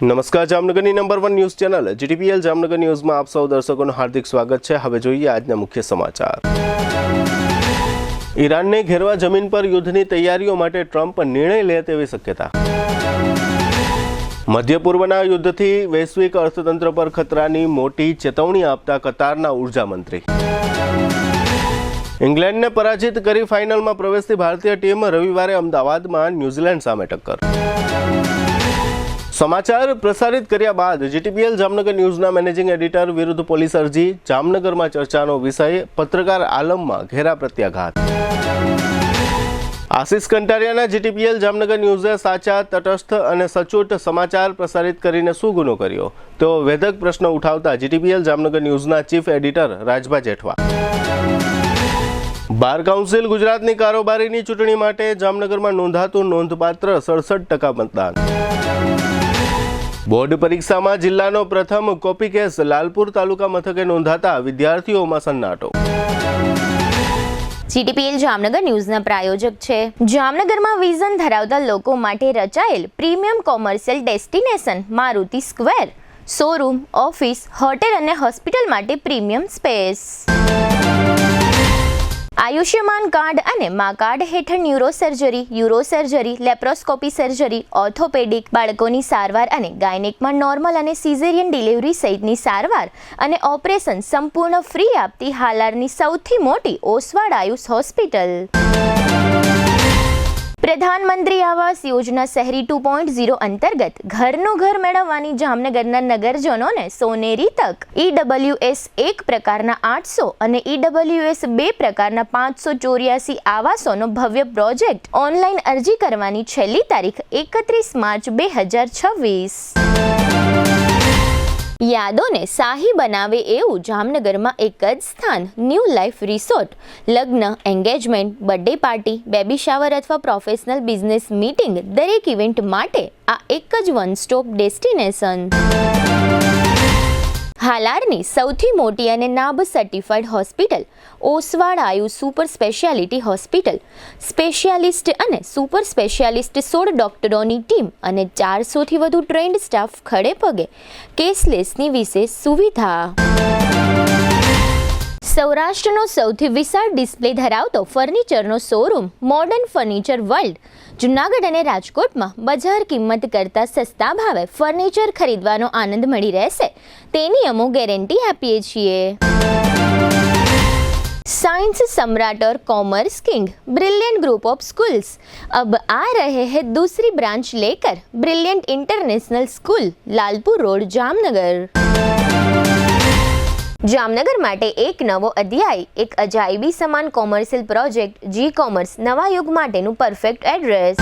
નમસ્કાર, જામનગરની number 1 news channel GTPL Jamnagar ન્યૂઝમાં આપ સૌ દર્શકોનું હાર્દિક સ્વાગત છે। હવે જોઈએ આજના મુખ્ય સમાચાર। ઈરાનને ઘેરવા જમીન પર યુદ્ધની તૈયારીઓ માટે ટ્રમ્પ નિર્ણય લે તેવી શક્યતા। મધ્ય પૂર્વના યુદ્ધથી વૈશ્વિક અર્થતંત્ર પર ખતરાની મોટી ચેતવણી આપતા કતારના ઉર્જા મંત્રી। ઇંગ્લેન્ડને પરાજિત કરી ફાઇનલમાં પ્રવેશતી ભારતીય ટીમ રવિવારે અમદાવાદમાં ન્યૂઝીલેન્ડ સામે ટક્કર। સમાચાર પ્રસારિત કર્યા બાદ જીટીપીએલ જામનગર ન્યૂઝના મેનેજિંગ એડિટર વિરુદ્ધ પોલીસ અરજી, જામનગરમાં ચર્ચાનો વિષય, પત્રકાર આલમમાં ઘેરા પ્રત્યાઘાત। આશિષ કંટારિયાના જીટીપીએલ જામનગર ન્યૂઝે સાચા, તટસ્થ અને સચોટ સમાચાર પ્રસારિત કરીને શું ગુનો કર્યો, તેવો વેધક પ્રશ્ન ઉઠાવતા જીટીપીએલ જામનગર ન્યૂઝના chief editor Rajbha Jethwa. Bar council ગુજરાતની કારોબારીની ચૂંટણી માટે જામનગરમાં નોંધાતું નોંધપાત્ર 67% મતદાન। બોર્ડ પરીક્ષામાં જિલ્લાનો પ્રથમ કોપી કેસ લાલપુર તાલુકા મથકે નોંધાતા વિદ્યાર્થીઓમાં સન્નાટો। જીટીપીએલ જામનગર ન્યૂઝના પ્રાયોજક છે જામનગરમાં વિઝન ધરાવતા લોકો માટે રચાયેલ premium commercial destination Maruti square, showroom, office, hotel અને હોસ્પિટલ માટે પ્રીમિયમ સ્પેસ। આયુષ્યમાન કાર્ડ અને મા કાર્ડ હેઠળ ન્યુરોસર્જરી, યુરોસર્જરી, લેપ્રોસ્કોપી સર્જરી, ઓર્થોપેડિક, બાળકોની સારવાર અને ગાયનેકમાં નોર્મલ અને સિઝેરિયન ડિલિવરી સહિતની સારવાર અને ઓપરેશન સંપૂર્ણ ફ્રી આપતી હાલારની સૌથી મોટી ઓસવાડ આયુષ હોસ્પિટલ। પ્રધાનમંત્રી આવાસ યોજના શહેરી 2.0 અંતર્ગત ઘરનું ઘર મેળવવાની જામનગરના નગરજનોને સોનેરી તક। EWS 1 પ્રકારના 800 અને EWS 2 પ્રકારના 584 આવાસોનો ભવ્ય પ્રોજેક્ટ। ઓનલાઈન અરજી કરવાની છેલ્લી તારીખ 31 માર્ચ 2026। યાદોને શાહી બનાવે એવું જામનગરમાં એક જ સ્થાન, ન્યૂ લાઈફ રિસોર્ટ। લગ્ન, engagement, birthday party, baby shower અથવા પ્રોફેશનલ બિઝનેસ મીટિંગ, દરેક ઇવેન્ટ માટે આ એક જ વન સ્ટોપ ડેસ્ટિનેશન। હાલારની સૌથી મોટી અને NABH certified hospital Oshwal Ayush super speciality hospital. Specialist અને સુપર સ્પેશિયાલિસ્ટ 16 ડોક્ટરોની ટીમ અને 400થી વધુ ટ્રેન્ડ સ્ટાફ ખડે પગે। કેશલેસની વિશેષ સુવિધા। સૌરાષ્ટ્રનો સૌથી વિશાળ ડિસ્પ્લે ધરાવતો ફર્નિચરનો showroom modern furniture world, Junagadh અને રાજકોટમાં બજાર કિંમત કરતાં સસ્તા ભાવે ફર્નિચર ખરીદવાનો આનંદ મળી રહેશે, તેની અમો ગેરંટી આપીએ છીએ। साइंस सम्राट और commerce king brilliant group of schools अब आ रहे हैं दूसरी ब्रांच लेकर। Brilliant international school, Lalpur road, Jamnagar. Jamnagar માટે એક નવો અધ્યાય, એક અજાયબી સમાન કોમર્શિયલ પ્રોજેક્ટ જી કોમર્સ, નવા યુગ માટેનું પરફેક્ટ એડ્રેસ।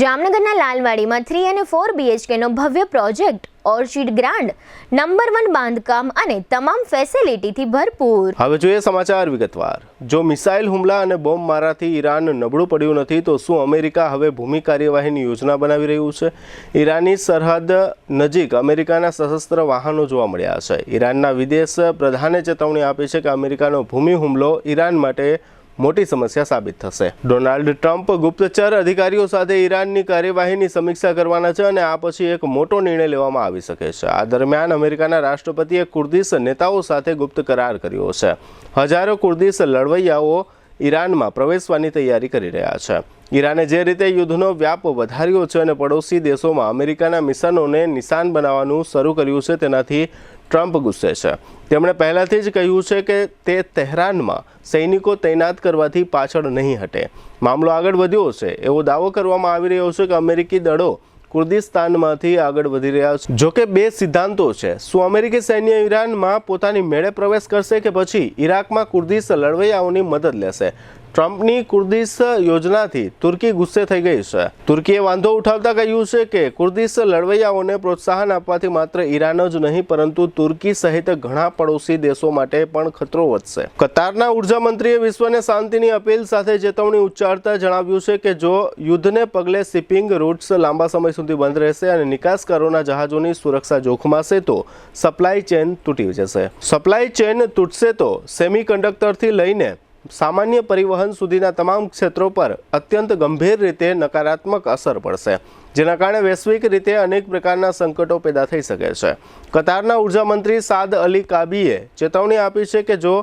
જામનગરના લાલવાડીમાં 3 અને 4 BHK નો ભવ્ય પ્રોજેક્ટ, ઓર્ચિડ ગ્રાન્ડ, નંબર 1 બાંધકામ અને તમામ ફેસિલિટીથી ભરપૂર। હવે જોઈએ સમાચાર વિગતવાર। જો મિસાઇલ હુમલા અને બોમ્બ મારાથી ઈરાન નબળું પડ્યું નથી, તો શું અમેરિકા હવે ભૂમિ કાર્યવાહીની યોજના બનાવી રહ્યું છે? ઈરાનની સરહદ નજીક અમેરિકાના સશસ્ત્ર વાહનો જોવા મળ્યા છે। ઈરાનના વિદેશ પ્રધાને ચેતવણી આપી છે કે અમેરિકાનો ભૂમિ હુમલો ઈરાન માટે મોટી સમસ્યા સાબિત થશે। ડોનાલ્ડ ટ્રમ્પ ગુપ્તચર અધિકારીઓ સાથે ઈરાનની કાર્યવાહીની સમીક્ષા કરવાના છે અને આ પછી એક મોટો નિર્ણય લેવામાં આવી શકે છે। આ દરમિયાન અમેરિકાના રાષ્ટ્રપતિએ કુર્દિશ નેતાઓ સાથે ગુપ્ત કરાર કર્યો છે। હજારો કુર્દિશ લડવૈયાઓ ઈરાનમાં પ્રવેશવાની તૈયારી કરી રહ્યા છે। ઈરાને જે રીતે યુદ્ધનો વ્યાપ વધાર્યો છે અને પડોશી દેશોમાં અમેરિકાના મિશનોને નિશાન બનાવવાનું શરૂ કર્યું છે, તેનાથી ટ્રમ્પ ગુસ્સે છે। તેમણે પહેલાથી જ કહ્યું છે કે તે તહેરાનમાં સૈનિકો તૈનાત કરવાથી પાછળ નહીં હટે। મામલો આગળ વધ્યો છે એવો દાવો કરવામાં આવી રહ્યો છે કે અમેરિકી દળો કુર્દિસ્તાનમાંથી આગળ વધી રહ્યા છે। જોકે બે સિદ્ધાંતો છે। શું અમેરિકી સૈન્ય ઈરાનમાં પોતાની મેળે પ્રવેશ કરશે કે પછી ઈરાકમાં કુર્દિશ લડવૈયાઓની મદદ લેશે? ટ્રમ્પની કુર્દિશ યોજનાથી તુર્કી ગુસ્સે થઈ ગઈ છે। તુર્કીએ વાંધો ઉઠાવતા કહ્યું છે કે કુર્દિશ લડવૈયાઓને પ્રોત્સાહન આપવાથી માત્ર ઈરાન જ નહીં પરંતુ તુર્કી સહિત ઘણા પડોશી દેશો માટે પણ ખતરો વધશે। કતારના ઉર્જા મંત્રીએ વિશ્વને શાંતિની અપીલ સાથે ચેતવણી ઉચ્ચારતા જણાવ્યું છે કે જો યુદ્ધને પગલે શિપિંગ રૂટ્સ લાંબા સમય સુધી બંધ રહેશે અને નિકાસકારોના જહાજોની સુરક્ષા જોખમાશે તો સપ્લાય ચેન તૂટી જશે। સપ્લાય ચેન તૂટશે તો સેમિકન્ડક્ટરથી લઈને સામાન્ય પરિવહન સુધીના તમામ ક્ષેત્રો પર અત્યંત ગંભીર રીતે નકારાત્મક અસર પડશે। જેના કારણે વૈશ્વિક રીતે અનેક પ્રકારના સંકટો પેદા થઈ શકે છે. કતારના ઉર્જા મંત્રી સાદ અલી કાબીએ ચેતવણી આપી છે કે જો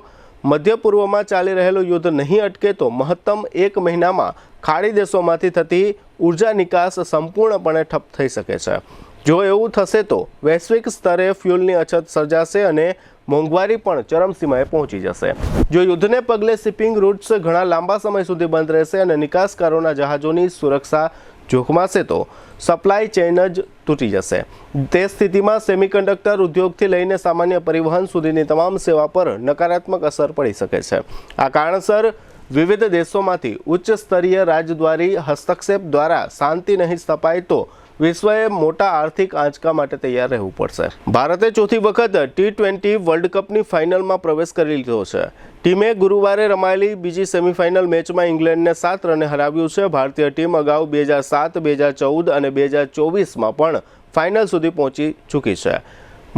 મધ્ય પૂર્વમાં ચાલી રહેલું યુદ્ધ નહીં અટકે તો મહત્તમ 1 મહિનામાં ખાડી દેશોમાંથી થતી ઉર્જા નિકાસ સંપૂર્ણપણે ઠપ થઈ શકે છે. જો એવું થશે તો વૈશ્વિક સ્તરે ફ્યુલની અછત સર્જાશે અને મોંઘવારી પણ ચરમસીમાએ પહોંચી જશે. જો યુદ્ધને પગલે શિપિંગ રૂટ્સ ઘણા લાંબા સમય સુધી બંધ રહેશે અને નિકાસકારોના જહાજોની સુરક્ષા જોખમાશે તો સપ્લાય ચેઇન જ તૂટી જશે. તે સ્થિતિમાં સેમિકન્ડક્ટર ઉદ્યોગથી લઈને સામાન્ય પરિવહન સુધીની તમામ સેવા પર નકારાત્મક અસર પડી શકે છે. આ કારણસર વિવિધ દેશોમાંથી ઉચ્ચ સ્તરીય રાજદ્વારી હસ્તક્ષેપ દ્વારા શાંતિ નહીં સ્થપાય તો વિશ્વએ મોટા આર્થિક આંચકા માટે તૈયાર રહેવું પડશે. ભારતે ચોથી વખત T20 વર્લ્ડ કપની ફાઇનલમાં પ્રવેશ કરી લીધો છે. ટીમે ગુરુવારે રમાયેલી બીજી સેમીફાઇનલ મેચમાં ઇંગ્લેન્ડને 7 રને હરાવ્યું છે. ભારતીય ટીમ અગાઉ 2007, 2014 અને 2024માં પણ ફાઇનલ સુધી પહોંચી ચૂકી છે.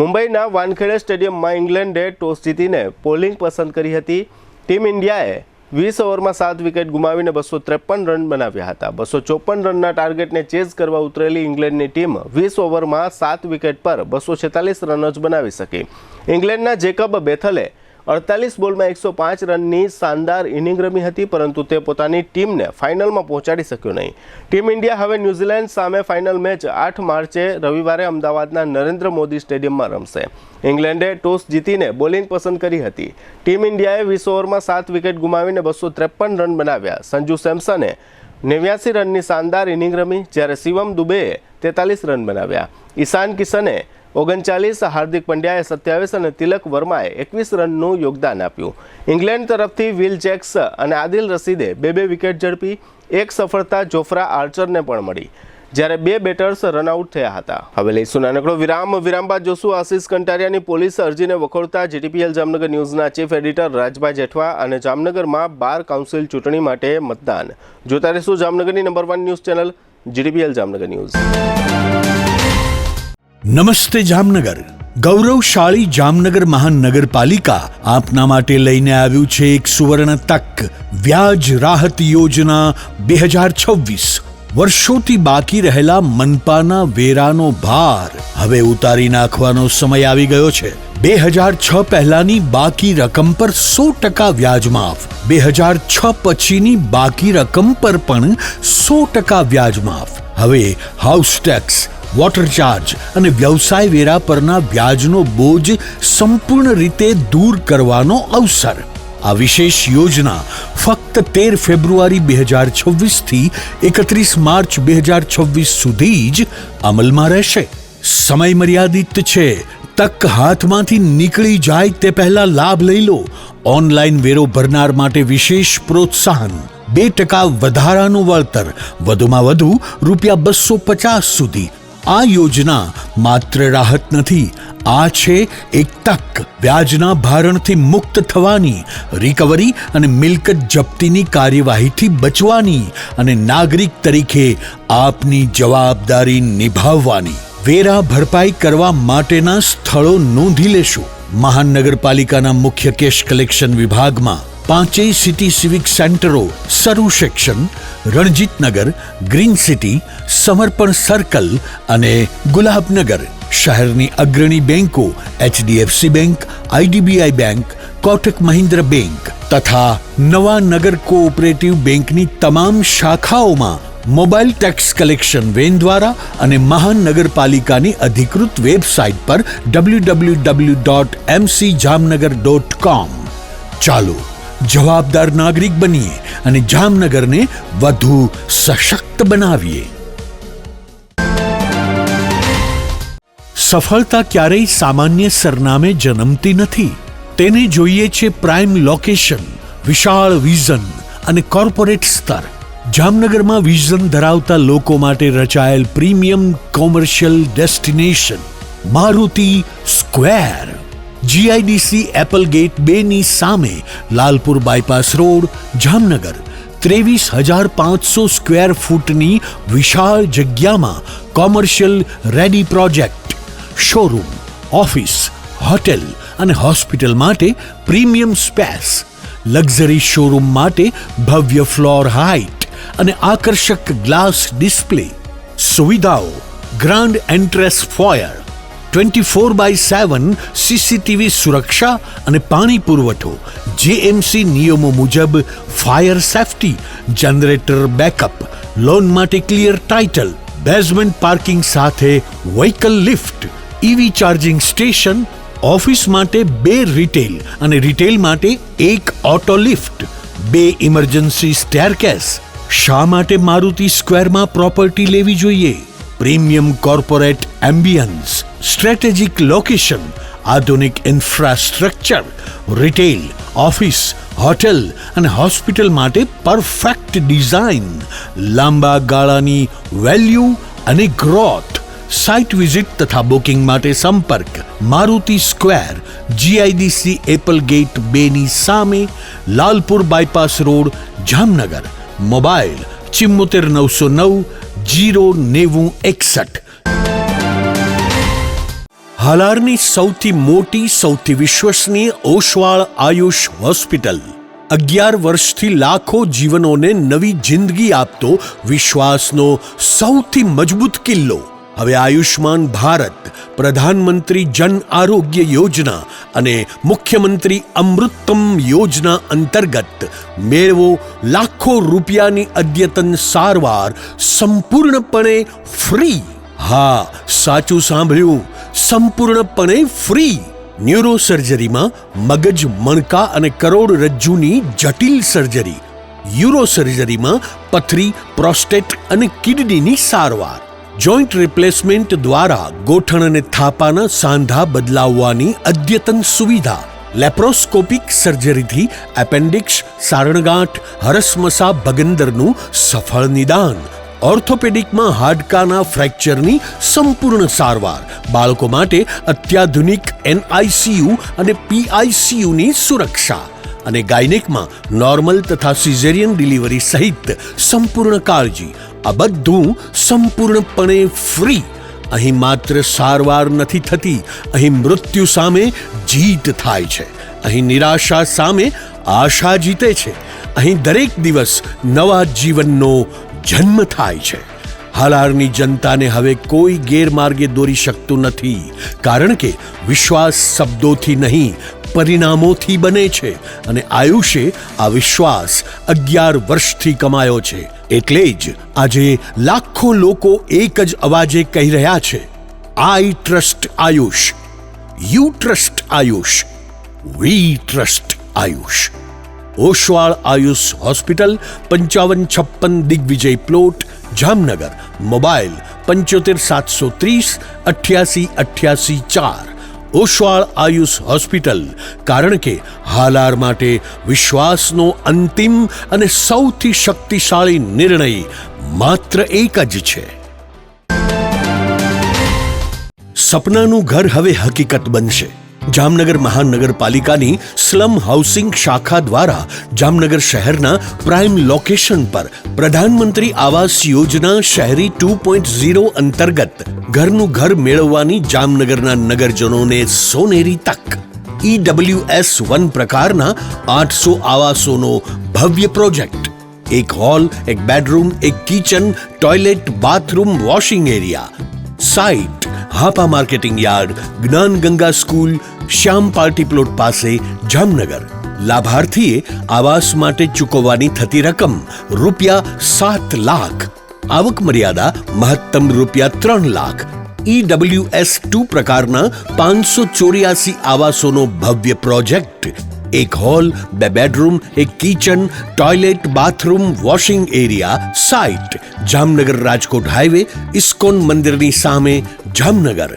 મુંબઈના વાનખેડે સ્ટેડિયમમાં ઇંગ્લેન્ડે ટોસ જીતીને બોલિંગ પસંદ કરી હતી. ટીમ ઇન્ડિયાએ 20 ઓવરમાં 7 વિકેટ ગુમાવીને 253 રન બનાવ્યા હતા. 254 રનના ટાર્ગેટને ચેઝ કરવા ઉતરેલી ઇંગ્લેન્ડની ટીમ 20 ઓવરમાં 7 વિકેટ પર 246 રન જ બનાવી શકી. ઇંગ્લેન્ડના જેકબ બેથલે 48 બોલમાં 105 રનની શાનદાર ઇનિંગ રમી હતી, પરંતુ તે પોતાની ટીમને ફાઇનલમાં પહોંચાડી શક્યો નહીં. ટીમ ઇન્ડિયા હવે ન્યૂઝીલેન્ડ સામે ફાઇનલ મેચ 8 માર્ચે રવિવારે અમદાવાદના નરેન્દ્ર મોદી સ્ટેડિયમમાં રમશે. ઇંગ્લેન્ડે ટોસ જીતીને બોલિંગ પસંદ કરી હતી. ટીમ ઇન્ડિયાએ 20 ઓવરમાં 7 વિકેટ ગુમાવીને 253 રન બનાવ્યા. સંજુ સેમસને 89 રનની શાનદાર ઇનિંગ રમી, જ્યારે શિવમ દુબેએ 43 રન બનાવ્યા. ઈશાન કિશને 39, હાર્દિક પંડ્યાએ 27 અને તિલક વર્માએ 21 રનનું યોગદાન આપ્યું. ઇંગ્લેન્ડ તરફથી વિલ જેક્સ અને આદિલ રશીદે 2 વિકેટ ઝડપી. એક સફળતા જોફ્રા આર્ચરને પણ મળી, જ્યારે 2 બેટર્સ રનઆઉટ થયા હતા. હવે લઈશું નાનકડો વિરામ બાદ જોશું આશિષ કંટારિયાની પોલીસ અરજીને વખોડતા GTPL જામનગર ન્યૂઝના ચીફ એડિટર રાજભાઈ જેઠવા અને જામનગરમાં બાર કાઉન્સિલ ચૂંટણી માટે મતદાન. જોતા રહીશું જામનગરની number 1 news channel GTPL Jamnagar news. નમસ્તે જામનગર. ગૌરવશાળી જામનગર મહાનગરપાલિકા આપના માટે લઈને આવ્યું છે એક સુવર્ણ તક. વ્યાજ રાહત યોજના 2026. વર્ષોથી બાકી રહેલા મનપાના વેરાનો ભાર હવે ઉતારી નાખવાનો સમય આવી ગયો છે. 2006 પહેલાની બાકી રકમ પર 100% વ્યાજ માફ. 2006 પછીની બાકી રકમ પર પણ 100% વ્યાજ માફ. હવે હાઉસ ટેક્સ, વોટર ચાર્જ અને વ્યવસાય વેરા પરના વ્યાજનો બોજ સંપૂર્ણ રીતે દૂર કરવાનો અવસર. આ વિશેષ યોજના ફક્ત 13 ફેબ્રુઆરી 2026 થી 31 માર્ચ 2026 સુધી જ અમલમાં રહેશે. સમય મર્યાદિત છે. તક હાથમાંથી નીકળી જાય તે પહેલા લાભ લઈ લો. ઓનલાઈન વેરો ભરનાર માટે વિશેષ પ્રોત્સાહન, 2% વધારાનું વળતર, વધુમાં વધુ ₹250 સુધી. આ યોજના માત્ર રાહત નથી, આ છે એક તક વ્યાજના ભારણથી મુક્ત થવાની, રિકવરી અને મિલકત જપ્તીની કાર્યવાહીથી બચવાની અને નાગરિક તરીકે આપની જવાબદારી નિભાવવાની. વેરા ભરપાઈ કરવા માટેના સ્થળો નોંધી લેશો. મહાનગરપાલિકાના મુખ્ય કેશ કલેક્શન વિભાગમાં 5 સિટી સિવિક સેન્ટરો, સરુ સેક્શન, રણજીતનગર, ગ્રીન સિટી, સમર્પણ સર્કલ અને ગુલાબનગર. શહેરની અગ્રણી બેંકો HDFC bank, IDBI bank, Kotak Mahindra bank તથા નવા નગર કોઓપરેટિવ બેંકની તમામ શાખાઓમાં મોબાઈલ ટેક્સ કલેક્શન વેન દ્વારા અને મહાનગરપાલિકાની અધિકૃત વેબસાઇટ પર www.mcjamnagar.com. ચાલો જવાબદાર નાગરિક બનીએ અને જામનગરને વધુ સશક્ત બનાવીએ. સફળતા ક્યારેય સામાન્ય સરનામે જન્મતી નથી. તેને જોઈએ છે પ્રાઇમ લોકેશન, વિશાળ વિઝન અને કોર્પોરેટ સ્તર. જામનગરમાં વિઝન ધરાવતા લોકો માટે રચાયેલ premium commercial destination Maruti square. GIDC Apple Gate 2 ની સામે, Lalpur bypass road, Jamnagar. 23,500 square ફૂટની વિશાળ જગ્યામાં commercial ready project, showroom, office, hotel અને હોસ્પિટલ માટે પ્રીમિયમ સ્પેસ, લક્ઝરી શોરૂમ માટે ભવ્ય ફ્લોર હાઇટ અને આકર્ષક ગ્લાસ ડિસ્પ્લે, સુવિધાઓ: ગ્રાન્ડ એન્ટ્રેસ ફોયર, 24/7 સીસીટીવી સુરક્ષા અને પાણી પુરવઠો, જેએમસી નિયમો મુજબ fire safety, generator backup, loan માટે ક્લિયર ટાઇટલ, બેઝમેન્ટ પાર્કિંગ સાથે vehicle lift, EV charging station, office માટે 2 રિટેલ અને રિટેલ માટે 1 ઓટો લિફ્ટ, 2 ઇમરજન્સી સ્ટેરકેસ. શા માટે મારુતિ સ્ક્વેરમાં પ્રોપર્ટી લેવી જોઈએ? Premium corporate ambience, strategic location, આધુનિક ઇન્ફ્રાસ્ટ્રક્ચર, રિટેલ, ઓફિસ, હોટેલ અને હોસ્પિટલ માટે પરફેક્ટ ડિઝાઇન, લાંબા ગાળાની વેલ્યુ અને ગ્રોથ. સાઇટ વિઝિટ તથા બુકિંગ માટે સંપર્ક Maruti square, GIDC Apple Gate 2 ની સામે, Lalpur bypass road, Jamnagar. Mobile 74 909 09061. હાલારની સૌથી મોટી, સૌથી વિશ્વસનીય ઓશવાળ આયુષ હોસ્પિટલ. 11 વર્ષથી લાખો જીવનોને નવી જિંદગી આપતો વિશ્વાસનો સૌથી મજબૂત કિલ્લો. હવે આયુષ્માન ભારત, પ્રધાનમંત્રી જન આરોગ્ય યોજના અને મુખ્યમંત્રી અમૃતમ યોજના અંતર્ગત મેળવો લાખો રૂપિયાની અદ્યતન સારવાર સંપૂર્ણપણે ફ્રી. હા, સાચું સાંભળ્યું, સંપૂર્ણપણે ફ્રી. ન્યુરો સર્જરીમાં મગજ, મણકા અને કરોડરજ્જુની જટિલ સર્જરી, યુરો સર્જરીમાં પથરી, પ્રોસ્ટેટ અને કિડનીની સારવાર, જોઈન્ટ રિપ્લેસમેન્ટ દ્વારા ગોઠણ અને થાપાના સાંધા બદલાવવાની અદ્યતન સુવિધા, લેપ્રોસ્કોપિક સર્જરીથી એપેન્ડિક્સ, સારણગાંઠ, હરસમસા, ભગંદરનું સફળ નિદાન, ઓર્થોપેડિકમાં હાડકાના ફ્રેક્ચરની સંપૂર્ણ સારવાર, બાળકો માટે અત્યાધુનિક એનઆઈસીયુ અને પીઆઈસીયુની સુરક્ષા અને ગાયનેકમાં નોર્મલ તથા સિઝેરિયન ડિલિવરી સહિત સંપૂર્ણ કાળજી. આ બધું સંપૂર્ણપણે ફ્રી. અહીં માત્ર સારવાર નથી થતી, અહીં મૃત્યુ સામે જીત થાય છે. અહીં નિરાશા સામે આશા જીતે છે. અહીં દરેક દિવસ નવા જીવનનો જન્મ થાય છે. હાલારની જનતાને હવે કોઈ ગેરમાર્ગે દોરી શકતું નથી, કારણ કે વિશ્વાસ શબ્દોથી નહીં, પરિણામોથી બને છે અને આયુષે આ વિશ્વાસ 11 વર્ષથી કમાયો છે. એટલે જ આજે લાખો લોકો એક જ અવાજે કહી રહ્યા છે, I trust Ayush, you trust Ayush, we trust Ayush. Oshwal Ayush hospital, 5556 Digvijay plot, Jamnagar. Mobile 75 730 88 88 4. Oshwal Ayush hospital, કારણ કે હાલાર માટે વિશ્વાસનો અંતિમ અને સૌથી શક્તિશાળી નિર્ણય માત્ર એક જ છે. સપનાનું ઘર હવે હકીકત બનશે. જામનગર મહાનગરપાલિકાની સ્લમ હાઉસિંગ શાખા દ્વારા જામનગર શહેરના પ્રાઇમ લોકેશન પર પ્રધાનમંત્રી આવાસ યોજના શહેરી 2.0 અંતર્ગત ઘરનું ઘર મેળવવાની જામનગરના નગરજનોને સોનેરી તક. EWS 1 પ્રકારના 800 આવાસોનો ભવ્ય પ્રોજેક્ટ. એક હોલ, એક બેડરૂમ, એક kitchen, toilet, bathroom, washing area. Site Hapa marketing yard, જ્ઞાન ગંગા સ્કૂલ, શ્યામ પાર્ટી પ્લોટ પાસે, જામનગર. લાભાર્થીએ આવાસ માટે ચૂકવવાની થતી રકમ ₹7 લાખ. આવક મર્યાદા મહત્તમ ₹3 લાખ. EWS 2 પ્રકારના 584 આવાસોનો ભવ્ય પ્રોજેક્ટ. એક હોલ, 2 બેડરૂમ, એક kitchen, toilet, bathroom, washing area. Site Jamnagar Rajkot highway, ISKCON મંદિરની સામે, જામનગર.